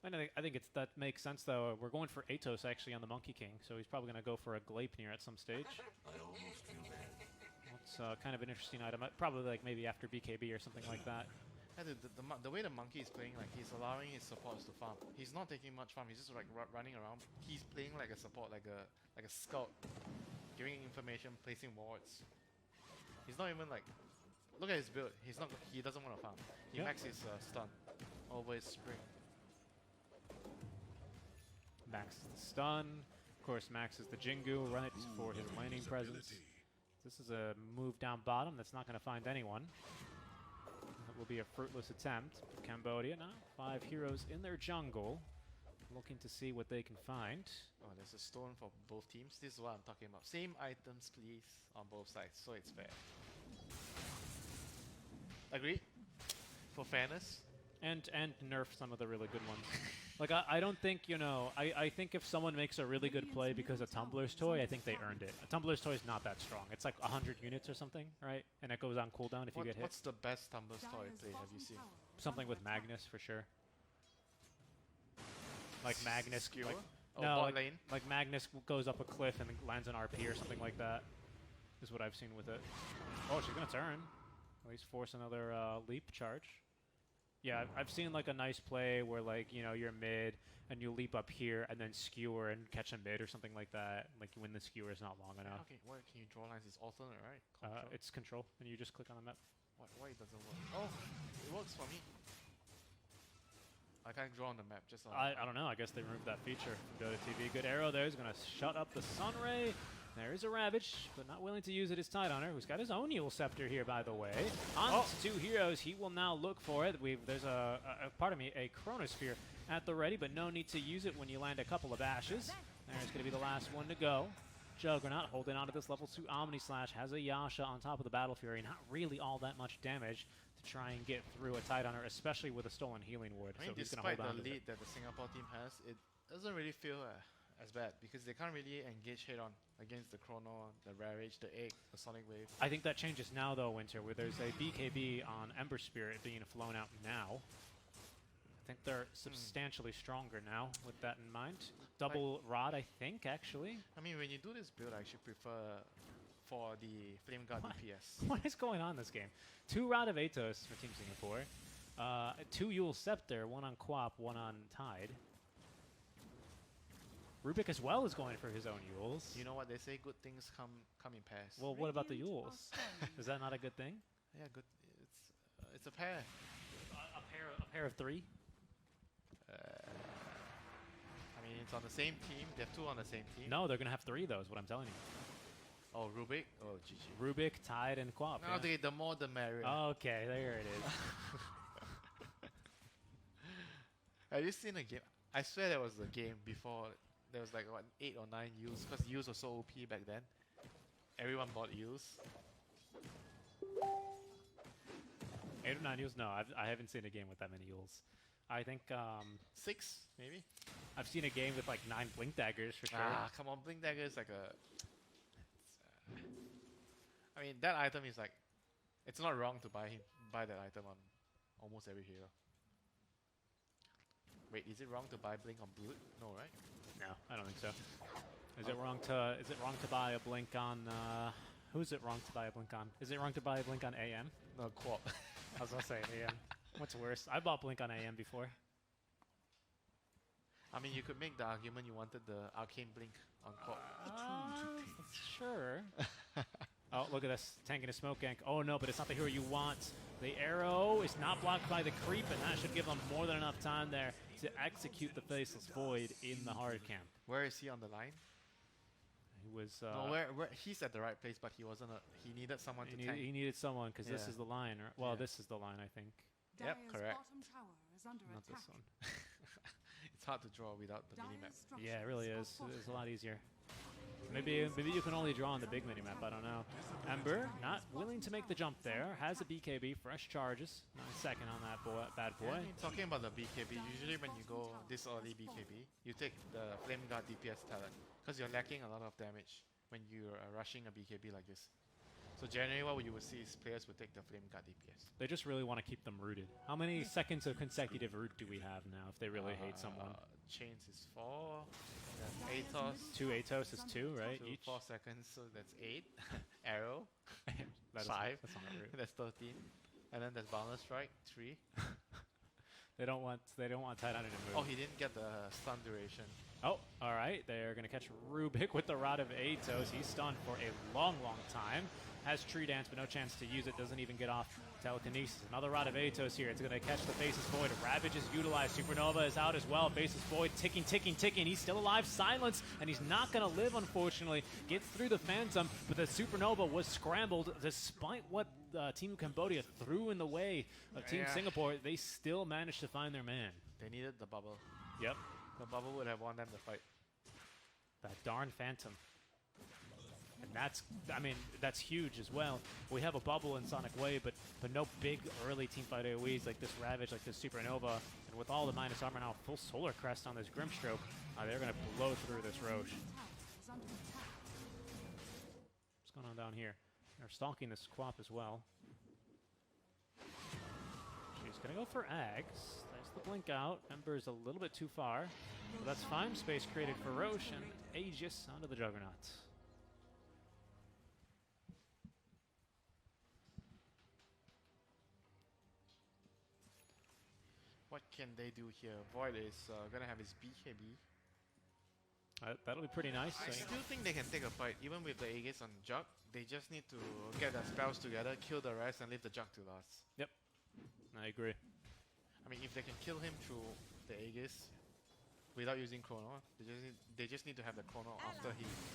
I think that makes sense though. We're going for Atos actually on the Monkey King, so he's probably going to go for a Gleipnir at some stage. I almost feel bad. It's kind of an interesting item. Probably like maybe after BKB or something like that. Yeah, the way the monkey is playing, like he's allowing his supports to farm. He's not taking much farm. He's just like running around. He's playing like a support, like a scout, giving information, placing wards. He's not even like. Look at his build. He doesn't want to farm. He maxes stun over his spring. Max is the stun. Of course, Max is the Jingu. Run it for his laning presence. This is a move down bottom that's not going to find anyone. That will be a fruitless attempt. Cambodia now, 5 heroes in their jungle, looking to see what they can find. Oh, there's a stone for both teams. This is what I'm talking about. Same items, please, on both sides, so it's fair. Agreed? For fairness? And nerf some of the really good ones. Like, I don't think, you know, I think if someone makes a really good play because of Tumblr's toy, I think they earned it. A Tumblr's toy is not that strong. It's like 100 units or something, right? And it goes on cooldown if you get hit. What's the best Tumblr's toy play have you seen? Something with Magnus, for sure. Like Magnus. Skewer? Like, Oh, no, bot lane? like Magnus goes up a cliff and lands an RP or something like that. Is what I've seen with it. Oh, she's going to turn. At least force another leap charge. Yeah, I've seen like a nice play where like, you know, you're mid and you leap up here and then skewer and catch a mid or something like that. Like when the skewer is not long enough. Okay, why can you draw lines? It's alternate, right? Control. It's control, and you just click on the map. Why it doesn't work? Oh, it works for me. I can't draw on the map, just on I don't know. I guess they removed that feature from Dota TV. Good arrow there. He's going to shut up the Sunray. There is a Ravage, but not willing to use it as Tidehunter, who's got his own Yule Scepter here, by the way. On to 2 heroes. He will now look for it. There's a Chronosphere at the ready, but no need to use it when you land a couple of Ashes. There's going to be the last one to go. Juggernaut holding on to this level 2 Omni Slash. Has a Yasha on top of the Battle Fury. Not really all that much damage to try and get through a Tidehunter, especially with a stolen Healing Wood. I mean, so he's going to despite hold on the to lead it. that the Singapore team has, it doesn't really feel as bad because they can't really engage head-on against the Chrono, the Ravage, the Egg, the Sonic Wave. I think that changes now, though, Winter, where there's a BKB on Ember Spirit being flown out now. I think they're substantially stronger now, with that in mind. Double Rod, I think, actually. I mean, when you do this build, I actually prefer for the Flame Guard DPS. What is going on this game? 2 Rod of Atos for Team Singapore. 2 Yule Scepter, 1 on Quap, 1 on Tide. Rubik as well is going for his own Yules. You know what they say? Good things come in pairs. Well, what about the Yules? Is that not a good thing? Yeah, good. It's a pair. A pair of 3? I mean, it's on the same team. They have 2 on the same team. No, they're going to have 3, though, is what I'm telling you. Oh, Rubik? Oh, GG. Rubik, Tide, and Quap. No, the more the merrier. Okay, there it is. Have you seen a game? I swear there was a game before there was like what 8 or 9 Yules because Yules were so OP back then. Everyone bought Yules. 8 or 9 Yules? No, I haven't seen a game with that many Yules. I think 6 maybe. I've seen a game with like 9 Blink Daggers for sure. Ah, come on, Blink Dagger is like a. I mean, that item is like, it's not wrong to buy that item on almost every hero. Wait, is it wrong to buy Blink on Brute? No, right? No, I don't think so. Is it wrong to buy a Blink on who's it wrong to buy a Blink on? Is it wrong to buy a Blink on AM? No, Quap. I was gonna say AM. What's worse? I bought Blink on AM before. I mean, you could make the argument you wanted the Arcane Blink on Quap. Sure. Oh, look at this. Tanking a smoke gank. Oh no, but it's not the hero you want. The arrow is not blocked by the creep, and that should give them more than enough time there to execute the Faceless Void in the hard camp. Where is he on the line? He was. No, where he's at the right place, but he wasn't. He needed someone to tank. He needed someone because this is the line. Right? Well, this is the line, I think. Yep, correct. Bottom tower is under Not attack. this one. It's hard to draw without the minimap. Yeah, it really is. It's a lot easier. Maybe you can only draw on the big minimap. I don't know. Ember not willing to make the jump there. Has a BKB. Fresh charges. 9 second on that bad boy. Yeah, I mean, talking about the BKB, usually when you go this early BKB, you take the Flame Guard DPS talent because you're lacking a lot of damage when you're rushing a BKB like this. So generally what you would see is players would take the Flame Guard DPS. They just really want to keep them rooted. How many seconds of consecutive root do we have now if they really hate someone? Chains is 4. Then Atos. 2 Atos is 2, right? So Each. 4 seconds, so that's 8. Arrow. That 5. That's not root. That's 13. And then there's Boundless Strike, 3. They don't want Titan to move. Oh, he didn't get the stun duration. Oh, all right. They're going to catch Rubik with the Rod of Atos. He's stunned for a long, long time. Has Tree Dance, but no chance to use it. Doesn't even get off Telekinesis. Another Rod of Atos here. It's going to catch the Faceless Void. Ravage is utilized. Supernova is out as well. Faceless Void ticking, ticking, ticking. He's still alive. Silence, and he's not going to live, unfortunately. Gets through the Phantom, but the Supernova was scrambled despite what Team Cambodia threw in the way of Team Singapore. They still managed to find their man. They needed the bubble. Yep. The bubble would have won them the fight. That darn Phantom. And that's huge as well. We have a bubble in Sonic Wave, but no big early teamfight AoEs like this Ravage, like this Supernova. And with all the minus armor now, full Solar Crest on this Grimstroke, they're going to blow through this Roche. What's going on down here? They're stalking this Quap as well. She's going to go for Ags. There's the blink out. Ember's a little bit too far. But that's fine. Space created for Roche and Aegis onto the Juggernaut. What can they do here? Void is gonna have his BKB. That'll be pretty nice. I still think they can take a fight, even with the Aegis on Jug. They just need to get their spells together, kill the rest, and leave the Jug to last. Yep, I agree. I mean, if they can kill him through the Aegis without using Chrono, they just need to have the Chrono after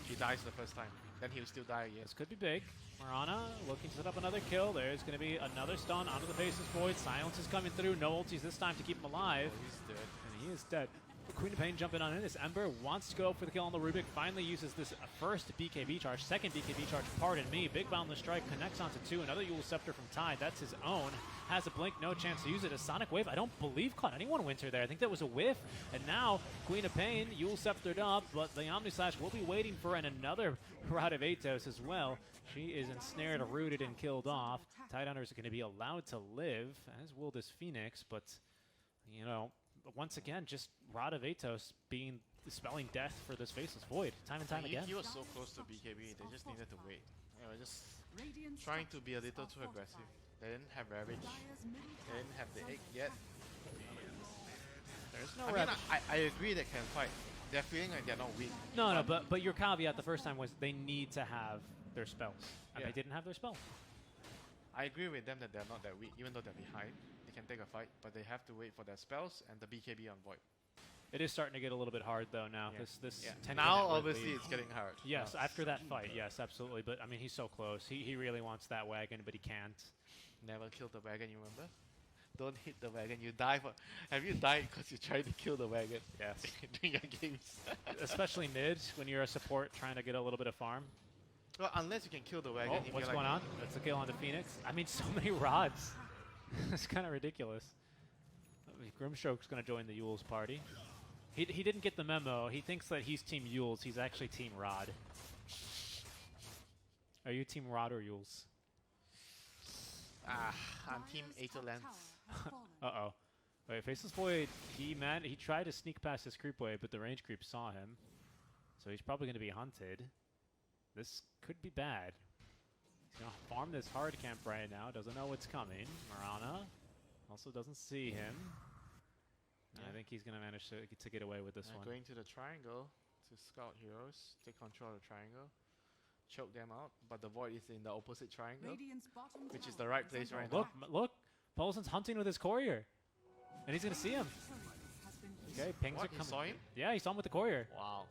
he dies the first time. Then he'll still die again. This could be big. Marana looking to set up another kill. There's going to be another stun onto the Faceless Void. Silence is coming through. No ultis this time to keep him alive. Oh, he's dead. And he is dead. Queen of Pain jumping on in as Ember wants to go for the kill on the Rubik. Finally uses this first BKB charge. Second BKB charge, pardon me. Big Boundless Strike connects onto 2. Another Yule Scepter from THAI. That's his own. Has a blink, no chance to use it. A Sonic Wave, I don't believe caught anyone winter there. I think that was a whiff. And now, Queen of Pain, Yule Sceptered up, but the Omni Slash will be waiting for another Rod of Atos as well. She is ensnared, rooted, and killed off. Tidehunter is going to be allowed to live, as will this Phoenix, but, you know, once again, just Rod of Atos spelling death for this Faceless Void, time and time again. He was so close to BKB, they just needed to wait. They were just trying to be a little too aggressive. They didn't have Ravage. They didn't have the egg yet. There's no I mean, Ravage. I agree they can fight. They're feeling like they're not weak. No, but your caveat the first time was they need to have their spells, and they didn't have their spells. I agree with them that they're not that weak, even though they're behind. They can take a fight, but they have to wait for their spells and the BKB on Void. It is starting to get a little bit hard though now. This 10 now obviously it's getting hard. Yes, after that fight, yes, absolutely. But I mean, he's so close. He really wants that wagon, but he can't. Never killed the wagon, you remember? don't hit the wagon. You die for. Have you died because you tried to kill the wagon? Yes. During your games. Especially mid, when you're a support trying to get a little bit of farm. Well, unless you can kill the wagon. Oh, if what's you're going like, on? That's a kill on the Phoenix. I mean, so many rods. It's kind of ridiculous. Grimstroke's going to join the Yules party. He didn't get the memo. He thinks that he's Team Yules. He's actually Team Rod. Are you Team Rod or Yules? I'm Team Dire's top Lens. tower has fallen. Uh-oh. Wait, Faceless Void, he tried to sneak past his creep wave, but the range creep saw him. So he's probably going to be hunted. This could be bad. He's going to farm this hard camp right now. Doesn't know what's coming. Marana also doesn't see him. I think he's going to manage to get away with this one. Going to the triangle to scout heroes. Take control of the triangle. Choke them out. But the Void is in the opposite triangle. Radiant's bottom Which is tower the right is place under right Look, attack. look. Polison's hunting with his courier. And he's going to see him. Turret has been Okay, pings What? are He coming. saw him? Yeah, he saw him with the courier. Wow.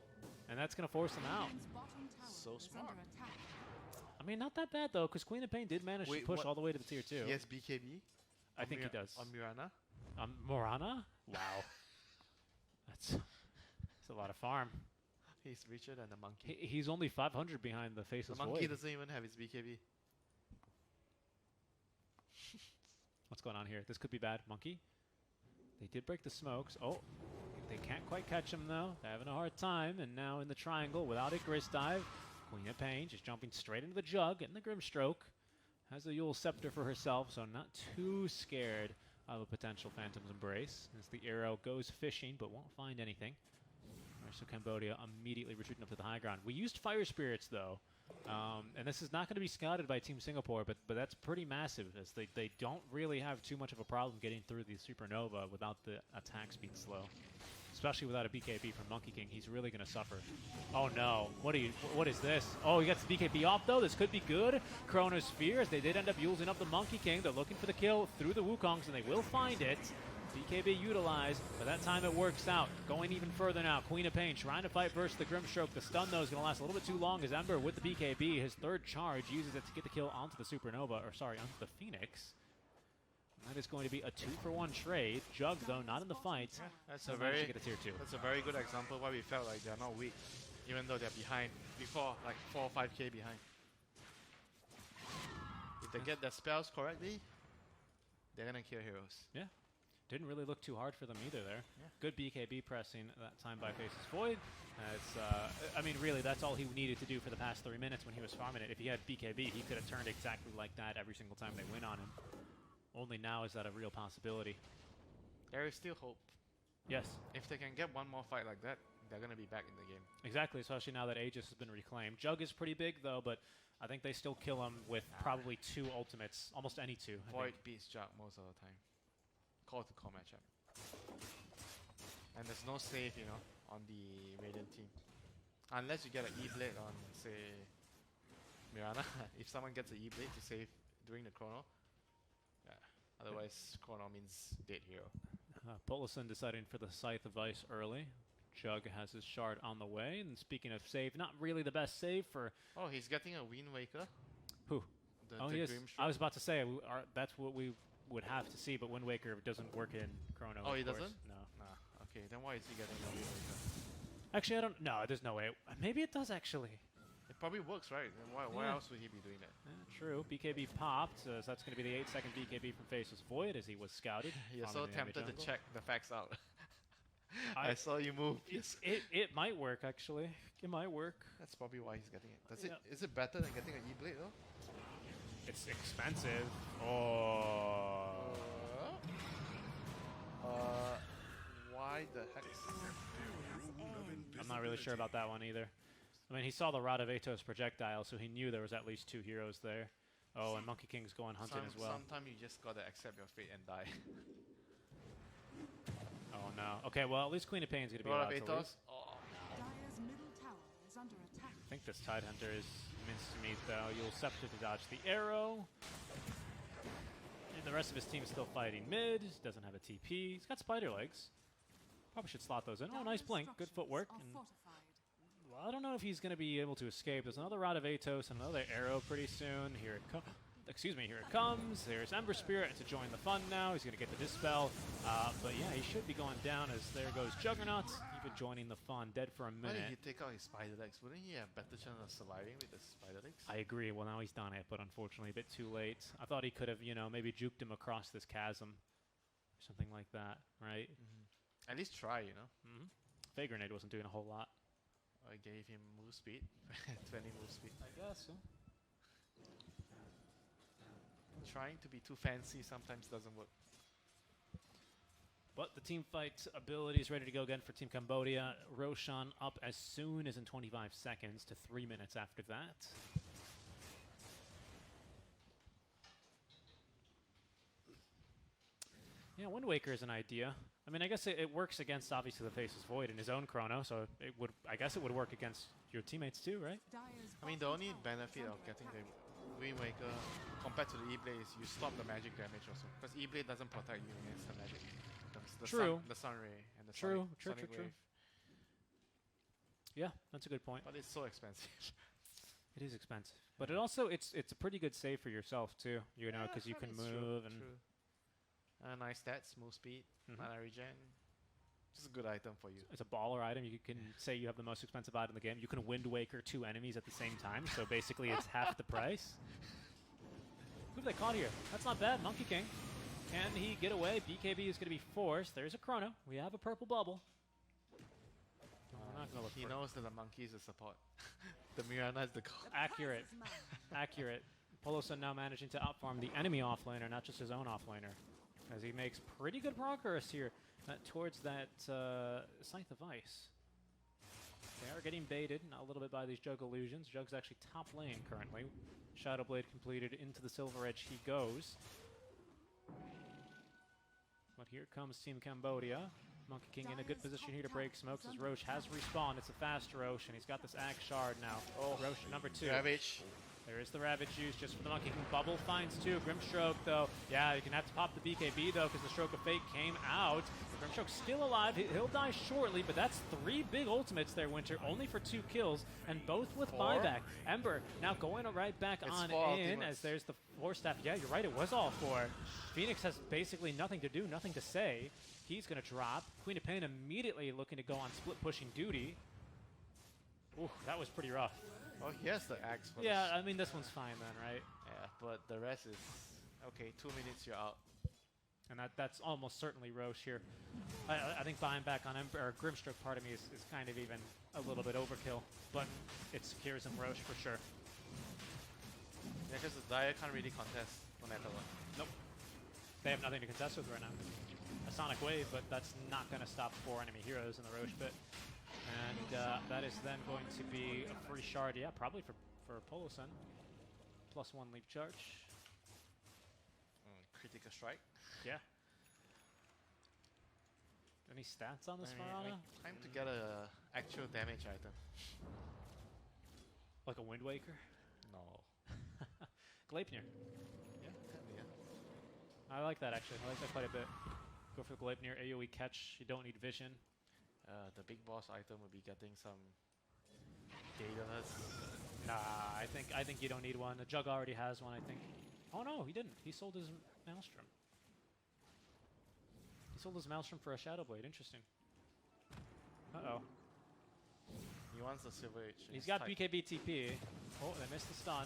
And that's going to force him out. Radiant's bottom tower So is smart. under attack. I mean, not that bad, though, because Queen of Pain did manage Wait, to push what? all the way to the tier 2. He has BKB. I think he does. On Mirana. Morana? Wow. That's a lot of farm. He's richer than the monkey. He's only 500 behind the The Faceless monkey Void. doesn't even have his BKB. What's going on here? This could be bad. Monkey. They did break the smokes. Oh, they can't quite catch him, though. They're having a hard time. And now in the triangle, without a Gris dive, Queen of Pain just jumping straight into the jug, getting the Grimstroke. Has a Yule Scepter for herself, so not too scared of a potential Phantom's Embrace. As the arrow goes fishing, but won't find anything. So Cambodia immediately retreating up to the high ground. We used Fire Spirits, though. And this is not going to be scouted by Team Singapore, but that's pretty massive, as they don't really have too much of a problem getting through the Supernova without the attacks being slow. Especially without a BKB from Monkey King, he's really going to suffer. Oh no, what is this? Oh, he gets the BKB off though, this could be good. Chronosphere, as they did end up using up the Monkey King. They're looking for the kill through the Wukongs, and they will find it. BKB utilized, but that time it works out. Going even further now, Queen of Pain trying to fight versus the Grimstroke. The stun, though, is going to last a little bit too long as Ember with the BKB, his third charge, uses it to get the kill onto the Supernova, or sorry, onto the Phoenix. That is going to be a 2-for-1 trade. Jug, though, not in the fight. Yeah, that's So a managed very to get a tier 2. that's a very good example why we felt like they're not weak, even though they're behind before, like 4 or 5k behind. If they get their spells correctly, they're gonna kill heroes. Yeah. Didn't really look too hard for them either there. Yeah. Good BKB pressing that time by Faceless Void. I mean, really, that's all he needed to do for the past 3 minutes when he was farming it. If he had BKB, he could have turned exactly like that every single time they win on him. Only now is that a real possibility. There is still hope. Yes, If they can get one more fight like that, they're gonna be back in the game. exactly, especially now that Aegis has been reclaimed. Jug is pretty big, though, but I think they still kill him with probably 2 ultimates, almost any 2. I Void think. beats Jug most of the time. Call to call matchup. And there's no save, you know, on the Radiant team. Unless you get an E-Blade on, say, Mirana. If someone gets an E-Blade to save during the chrono. Yeah. Otherwise, chrono means dead hero. Polison deciding for the Scythe of Ice early. Jug has his shard on the way. And speaking of save, not really the best save for... Oh, he's getting a Wind Waker. Who? The He is. Grimstroke. I was about to say, that's what we would have to see, but Wind Waker doesn't work in Chrono. Oh, of he course. doesn't? No. Nah. Okay, then why is he getting a Wind Waker? Actually, I don't... No, there's no way. Maybe it does, actually. It probably works, right? Then why Yeah. else would he be doing that? True. BKB popped, so that's going to be the 8-second BKB from Faceless Void as he was scouted. You're so farming the enemy tempted to jungle. check the facts out. I- I saw you move. It might work, actually. It might work. That's probably why he's getting it. Yeah. Is it better than getting an E-Blade though? It's expensive. Oh. Why the heck? I'm not really sure about that one either. I mean, he saw the Rod of Atos projectile, so he knew there was at least 2 heroes there. Oh, and Monkey King's going hunting as well. Sometimes you just gotta accept your fate and die. Oh, no. Okay, well, at least Queen of Pain's going to be Rod allowed of to leave. Atos. Oh. Dire's middle tower is under attack. I think this Tidehunter is minced to meat, though. You'll Scepter to dodge the arrow. And the rest of his team is still fighting mid. Doesn't have a TP. He's got spider legs. Probably should slot those in. Oh, nice Dire's blink. Good structures footwork. are And, fortified. well, I don't know if he's going to be able to escape. There's another Rod of Atos and another arrow pretty soon. Here it comes. Excuse me, here it comes. There's Ember Spirit to join the fun now. He's going to get the Dispel. But yeah, he should be going down as there goes Juggernaut, even joining the fun. Dead for a Why did minute. he take out his spider legs? Wouldn't he have better chance of surviving with the spider legs? I agree. Well, now he's done it, but unfortunately a bit too late. I thought he could have, maybe juked him across this chasm. Or something like that, right? At least try, Fake Grenade wasn't doing a whole lot. I gave him move speed, 20 move speed. I guess, huh? Trying to be too fancy sometimes doesn't work. But the team fight ability is ready to go again for Team Cambodia. Roshan up as soon as in 25 seconds to 3 minutes after that. Yeah, Wind Waker is an idea. I mean, I guess it works against, obviously, the Faceless Void in his own chrono, so I guess it would work against your teammates too, right? I mean, the only benefit of getting the Wind Waker compared to the E-Blade is you stop the magic damage also. Because E-Blade doesn't protect you against the magic. True. The Sun Ray and the True. Sonic Wave. Yeah, that's a good point. But it's so expensive. It is expensive. But it also, it's a pretty good save for yourself too, because you can move and... True. Nice stats, move speed, mana regen. Just a good item for you. It's a baller item. You can say you have the most expensive item in the game. You can Wind Waker 2 enemies at the same time, so basically it's half the price. Who have they caught here? That's not bad. Monkey King. Can he get away? BKB is going to be forced. There's a chrono. We have a purple bubble. We're not gonna look He for knows that the monkey is a support. The Mirana is the god. Accurate. Accurate. Poloson now managing to outfarm the enemy offlaner, not just his own offlaner, as he makes pretty good progress here towards that Scythe of Ice. They are getting baited a little bit by these Jug illusions. Jug's actually top lane currently. Shadow Blade completed. Into the Silver Edge he goes. But here comes Team Cambodia. Monkey King in a good position here to break smokes as Roche has respawned. It's a fast Roche, and he's got this Axe Shard now. Oh, Roche number 2. Ravage. There is the Ravage used just for the Monkey King. Bubble finds 2. Grimstroke, though. Yeah, you can have to pop the BKB, though, because the Stroke of Fate came out. Grimstroke's still alive. He'll die shortly, but that's 3 big ultimates there, Winter, only for 2 kills, and both with 4? buyback. Ember now going right back on in as there's the 4 staff. Yeah, you're right, it was all 4. Phoenix has basically nothing to do, nothing to say. He's going to drop. Queen of Pain immediately looking to go on split pushing duty. Ooh, that was pretty rough. Oh, he has the axe for Yeah, I mean, this one's fine then, right? Yeah, but the rest is... Okay, 2 minutes, you're out. And that's almost certainly Roche here. I think buying back on Ember, or Grimstroke, part of me, is kind of even a little bit overkill. But it secures him Roche for sure. Yeah, because the Dire can't really contest no matter what. Nope. They have nothing to contest with right now. A Sonic Wave, but that's not going to stop 4 enemy heroes in the Roche pit. And that is then going to be a free shard, yeah, probably for Poloson. +1 leap charge. Critical strike. Yeah. Any stats on this I mean, Farana? time to get a actual damage item. Like a Wind Waker? No. Gleipnir. Yeah, yeah. I like that actually. I like that quite a bit. Go for Gleipnir, AoE catch. You don't need vision. The big boss item will be getting some Daedalus. Nah, I think you don't need one. The Jug already has one, I think. Oh no, he didn't. He sold his Maelstrom. He sold his Maelstrom for a Shadow Blade. Interesting. Uh-oh. He wants the Silver Edge. He's got BKB TP. Oh, they missed the stun.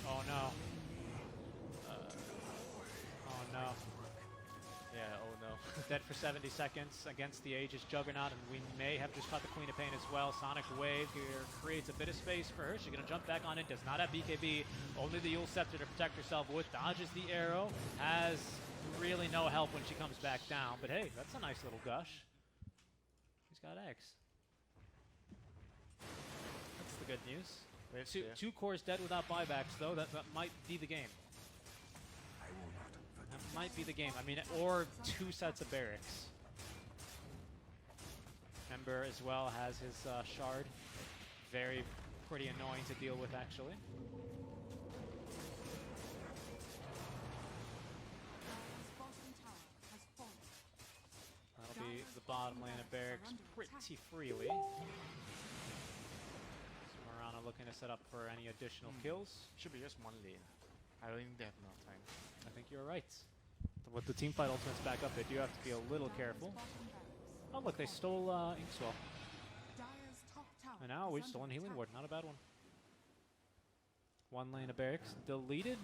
Oh no. Oh no. Yeah, oh no. Dead for 70 seconds against the Aegis Juggernaut, and we may have just caught the Queen of Pain as well. Sonic Wave here creates a bit of space for her. She's going to jump back on it. Does not have BKB. Only the Yule Scepter to protect herself with. Dodges the arrow. Has really no help when she comes back down. But hey, that's a nice little gush. He's got X. That's the good news. Two cores dead without buybacks, though. That might be the game. That might be the game. I mean, or 2 sets of barracks. Ember as well has his shard. Pretty annoying to deal with, actually. That'll be the bottom lane of barracks pretty freely. Marana looking to set up for any additional kills. Should be just 1 lane. I don't think they have enough time. I think you're right. With the teamfight ultimates back up, they do have to be a little careful. Oh, look, they stole Inkswell. Dire's top tower And now is we've under stolen Healing attack. Ward. Not a bad one. One lane of barracks deleted.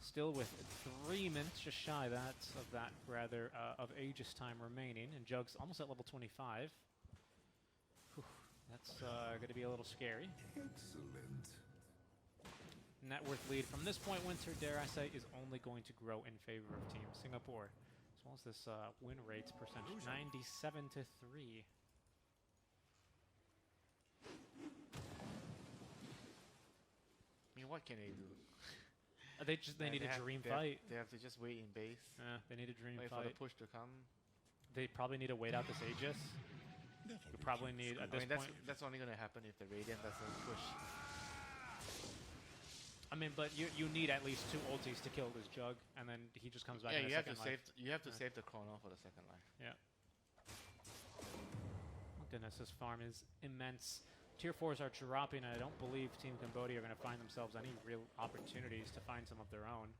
Still with 3 minutes, just shy of Aegis time remaining. And Jug's almost at level 25. Whew, that's going to be a little scary. Excellent. Net worth lead from this point, Winter, dare I say, is only going to grow in favor of Team Singapore. As well as this win rates percentage, 97 to 3. I mean, what can they do? They need a dream fight. They have to just wait in base. They need a dream Wait for fight. the push to come. They probably need to wait out this Aegis. Never We probably need at I this mean, point. that's only gonna happen if the Radiant doesn't push. I mean, but you need at least 2 ultis to kill this Jug, and then he just comes back. Yeah, in you a have second to life. save. You have to save the chrono for the second life. Yeah. Oh goodness, this farm is immense. Tier 4s are dropping, and I don't believe Team Cambodia are going to find themselves any real opportunities to find some of their own.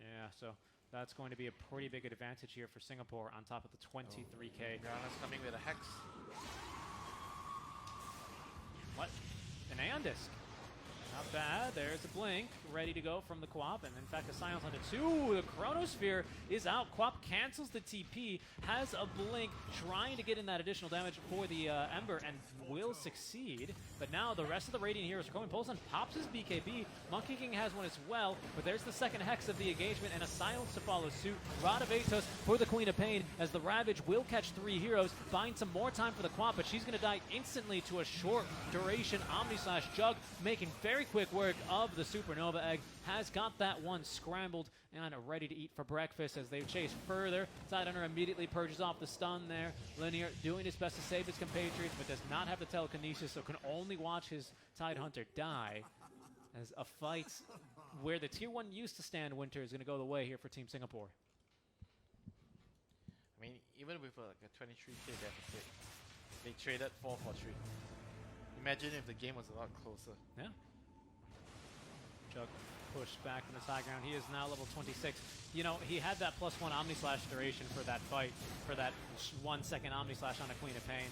Yeah, so that's going to be a pretty big advantage here for Singapore on top of the 23k. Mirana's coming with a Hex. What? An Aeon Disc. Not bad. There's a blink ready to go from the Quap, and in fact, a Silence onto 2. The Chronosphere is out. Quap cancels the TP, has a blink, trying to get in that additional damage for the Ember, and will succeed. But now the rest of the Radiant heroes are going. Polson pops his BKB. Monkey King has one as well, but there's the second Hex of the engagement, and a Silence to follow suit. Rod of Atos for the Queen of Pain, as the Ravage will catch 3 heroes, find some more time for the Quap, but she's going to die instantly to a short duration Omni-Slash. Jug making very quick work of the Supernova Egg, has got that one scrambled and ready to eat for breakfast as they chase further. Tidehunter immediately purges off the stun there. Linear doing his best to save his compatriots, but does not have the telekinesis, so can only watch his Tidehunter die. As a fight where the Tier 1 used to stand, Winter, is going to go the way here for Team Singapore. I mean, even with like a 23k deficit, they traded 4 for 3. Imagine if the game was a lot closer. Yeah. Jug pushed back in the high ground. He is now level 26. You know, he had that +1 Omni-Slash duration for that fight, for that 1 second Omni-Slash on a Queen of Pain.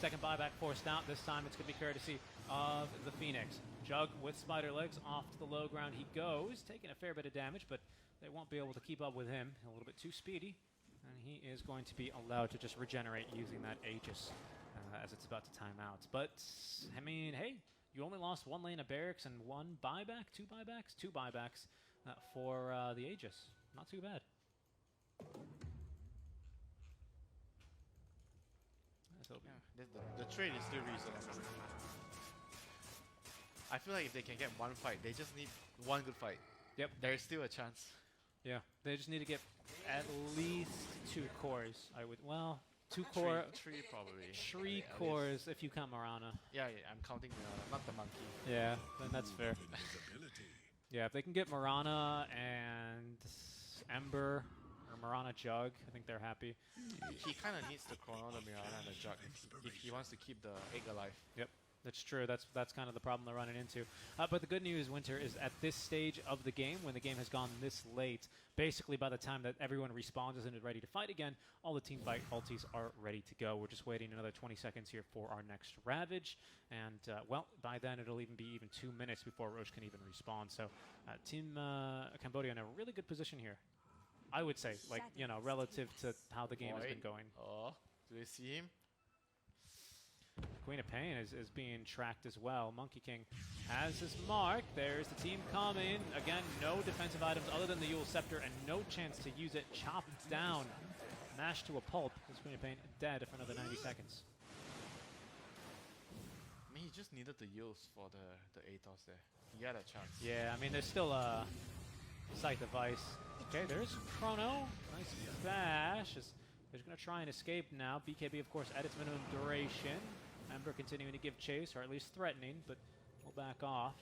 Second buyback forced out. This time it's going to be courtesy of the Phoenix. Jug with spider legs off to the low ground he goes, taking a fair bit of damage, but they won't be able to keep up with him. A little bit too speedy, and he is going to be allowed to just regenerate using that Aegis as it's about to time out. But, I mean, hey, you only lost 1 lane of barracks and 1 buyback, 2 buybacks? 2 buybacks for the Aegis. Not too bad. Yeah, the trade is still reasonable. I feel like if they can get 1 fight, they just need 1 good fight. Yep. There's still a chance. Yeah, they just need to get at least 2 cores. I would, well, 2 core, 3 probably. 3 At cores least. if you count Marana. Yeah, I'm counting Mirana, not the monkey. Yeah, then that's fair. Invisibility. Yeah, if they can get Marana and Ember or Marana Jug, I think they're happy. He kind of needs the chrono, the Mirana, and the Jug if he wants to keep the egg alive. Yep, that's true. That's kind of the problem they're running into. But the good news, Winter, is at this stage of the game, when the game has gone this late, basically by the time that everyone respawns and is ready to fight again, all the team fight ultis are ready to go. We're just waiting another 20 seconds here for our next Ravage. And, well, by then it'll even be 2 minutes before Roche can even respawn. So Team Cambodia in a really good position here. I would say, like, you know, relative to how the game has been going. Oh, do they see him? Queen of Pain is being tracked as well. Monkey King has his mark. There's the team coming. Again, no defensive items other than the Yule Scepter and no chance to use it. Chopped down. Mashed to a pulp. This Queen of Pain dead for another 90 seconds. I mean, he just needed the use for the Atos there. He had a chance. Yeah, I mean, there's still a Sight device. Okay, there's Chrono. Nice bash. They're going to try and escape now. BKB, of course, at its minimum duration. Ember continuing to give chase, or at least threatening, but will back off.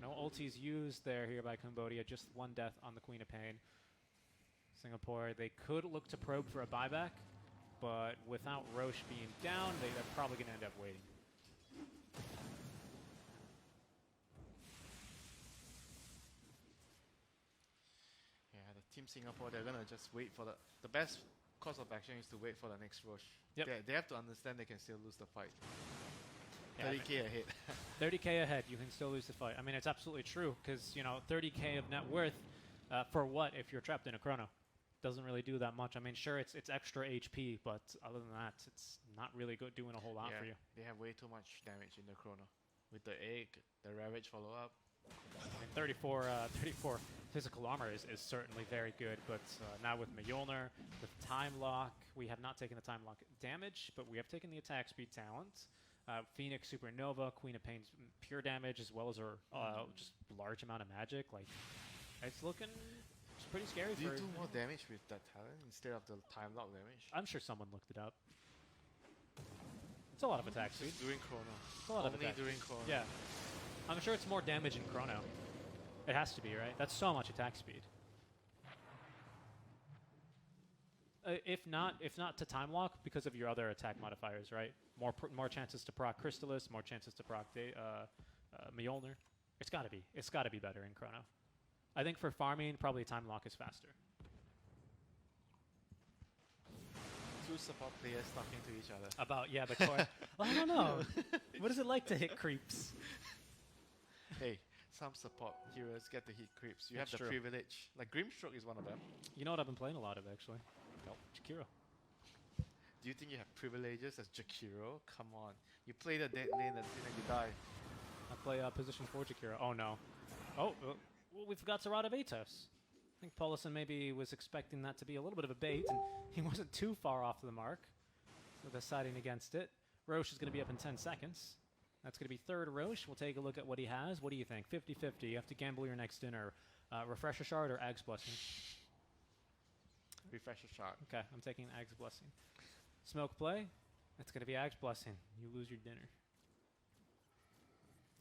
No ultis used there here by Cambodia. Just 1 death on the Queen of Pain. Singapore, they could look to probe for a buyback, but without Roche being down, they're probably going to end up waiting. Team Singapore, they're gonna just wait for the best course of action is to wait for the next rush. Yep. They have to understand they can still lose the fight. Yeah, 30k ahead. 30k ahead, you can still lose the fight. I mean, it's absolutely true because 30k of net worth for what if you're trapped in a chrono? Doesn't really do that much. I mean, sure, it's extra HP, but other than that, it's not really good doing a whole lot for you. They have way too much damage in the chrono. With the egg, the ravage follow up. I mean, 34 physical armor is certainly very good, but now with Mjolnir, with time lock, we have not taken the time lock damage, but we have taken the attack speed talent. Phoenix Supernova, Queen of Pain's pure damage, as well as her just large amount of magic. Like, it's looking pretty scary. Do you do more damage with that talent instead of the time lock damage? I'm sure someone looked it up. It's a lot of attack speed. During chrono. It's a lot of Only attack. during chrono. Yeah. I'm sure it's more damage in chrono. It has to be, right? That's so much attack speed. If not to time lock because of your other attack modifiers, right? More chances to proc Crystallis, more chances to proc Mjolnir. It's got to be. It's got to be better in chrono. I think for farming, probably time lock is faster. Two support players talking to each other. About the core. Well, I don't know. What is it like to hit creeps? Hey, some support heroes get to hit creeps. You That's have the true. privilege. Like Grimstroke is one of them. You know what I've been playing a lot of actually? Nope. Jakiro. Do you think you have privileges as Jakiro? Come on. You play the dead lane and then you die. I play position 4 Jakiro. Oh no. Oh, well, we forgot Sarada Vatos. I think Paulison maybe was expecting that to be a little bit of a bait, and he wasn't too far off the mark. So deciding against it. Roche is going to be up in 10 seconds. That's going to be third Roche. We'll take a look at what he has. What do you think? 50-50. You have to gamble your next dinner. Refresher Shard or Ag's Blessing? Refresher shot. Okay, I'm taking Ag's Blessing. Smoke play? That's going to be Ag's Blessing. You lose your dinner.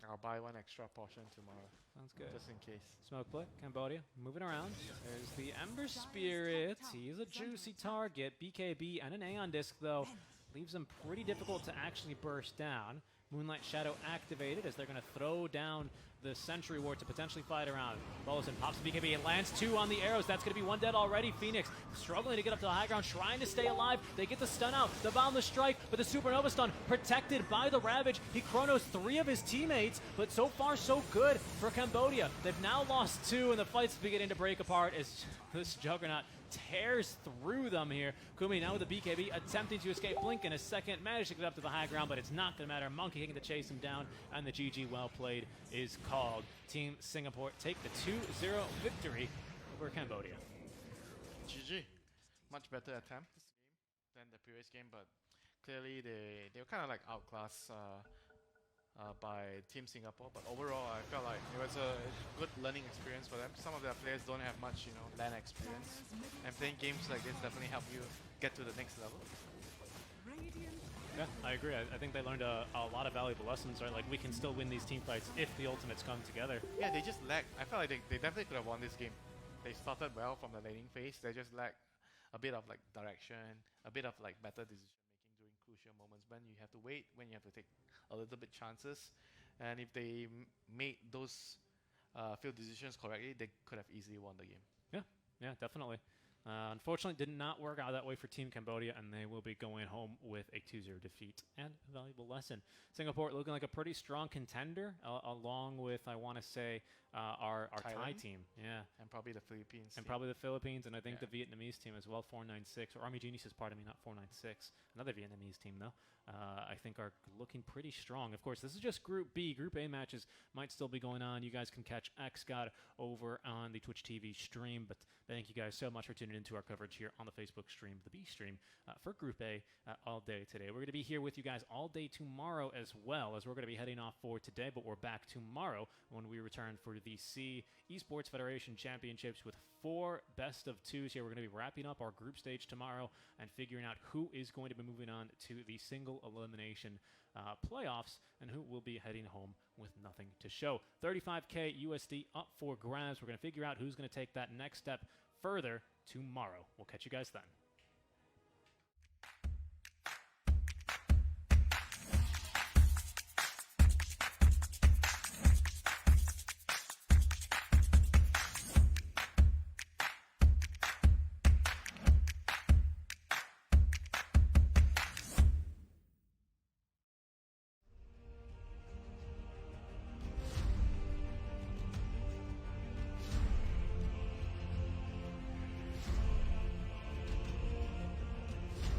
I'll buy one extra portion tomorrow. Sounds good. Just in case. Smoke play, Cambodia, moving around. There's the Ember Spirit. He's a juicy target. BKB and an Aeon Disc, though, leaves him pretty difficult to actually burst down. Moonlight Shadow activated as they're going to throw down the Sentry Ward to potentially fight around. Bollison pops the BKB and lands 2 on the arrows. That's going to be 1 dead already. Phoenix struggling to get up to the high ground, trying to stay alive. They get the stun out, the Boundless Strike, but the Supernova stun protected by the Ravage. He chronos 3 of his teammates, but so far so good for Cambodia. They've now lost 2, and the fight's beginning to break apart as this Juggernaut tears through them here. Kumi now with the BKB attempting to escape. Blink in a second, managed to get up to the high ground, but it's not going to matter. Monkey King to chase him down, and the GG well played is called. Team Singapore take the 2-0 victory over Cambodia. GG. Much better attempt this game than the previous game, but clearly they were kind of like outclassed by Team Singapore. But overall, I felt like it was a good learning experience for them. Some of their players don't have much, LAN experience, and playing games like this definitely help you get to the next level. Yeah, I agree. I think they learned a lot of valuable lessons, right? Like, we can still win these team fights if the ultimates come together. Yeah, they just lacked. I felt like they definitely could have won this game. They started well from the laning phase. They just lacked a bit of like direction, a bit of like better decision making during crucial moments when you have to wait, when you have to take a little bit chances. And if they made those field decisions correctly, they could have easily won the game. Yeah, definitely. Unfortunately, did not work out that way for Team Cambodia, and they will be going home with a 2-0 defeat and a valuable lesson. Singapore looking like a pretty strong contender, along with, I want to say, our Thai team. Yeah. And probably the Philippines. And probably the Philippines, and I think the Vietnamese team as well, 496, or Army Geniuses, pardon me, not 496. Another Vietnamese team, though, I think are looking pretty strong. Of course, this is just Group B. Group A matches might still be going on. You guys can catch XGod over on the Twitch TV stream, but thank you guys so much for tuning into our coverage here on the Facebook stream, the B stream, for Group A all day today. We're going to be here with you guys all day tomorrow as well, as we're going to be heading off for today, but we're back tomorrow when we return for the SEAEF Federation Championships with 4 best-of-2s here. We're going to be wrapping up our group stage tomorrow and figuring out who is going to be moving on to the single elimination playoffs and who will be heading home with nothing to show. 35K USD up for grabs. We're going to figure out who's going to take that next step further tomorrow. We'll catch you guys then.